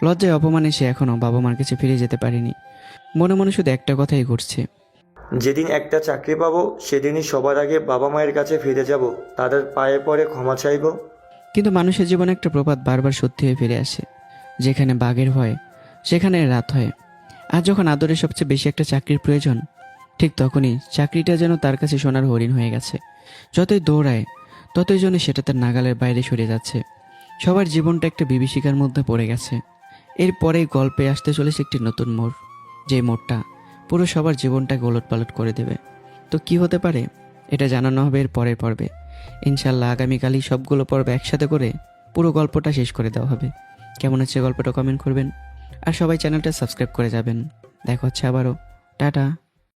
লজ্জায় অপমানে সে এখনও বাবা মার কাছে ফিরে যেতে পারেনি। মনে মনে শুধু একটা কথাই ঘুরছে, যেদিন একটা চাকরি পাবো সেদিনই সবার আগে বাবা মায়ের কাছে ফিরে যাব, তাদের পায়ে পড়ে ক্ষমা চাইব। কিন্তু মানুষের জীবনে একটা প্রবাদ বারবার সত্যি হয়ে ফিরে আসে। যেখানে বাঘের ভয় সেখানে রাত হয়। আর যখন আদরের সবচেয়ে বেশি একটা চাকরির প্রয়োজন, ঠিক তখনই চাকরিটা যেন তার কাছে সোনার হরিণ হয়ে গেছে। যতই দৌড়ায় ততই যেন সেটা তার নাগালের বাইরে সরে যাচ্ছে। সবার জীবনটা একটা বিভীষিকার মধ্যে পড়ে গেছে। এরপরেই গল্পে আসতে চলেছে একটি নতুন মোড়, যে মোড়টা পুরো সবার জীবনটাকে ওলটপালট করে দেবে। তো কি হতে পারে এটা জানানো হবে এর পরের পর্বে। ইনশাল্লাহ আগামীকালই সবগুলো পর্ব একসাথে করে পুরো গল্পটা শেষ করে দেওয়া হবে। কেমন হচ্ছে গল্পটা কমেন্ট করবেন, আর সবাই চ্যানেলটা সাবস্ক্রাইব করে যাবেন। দেখা হচ্ছে আবারও। টাটা।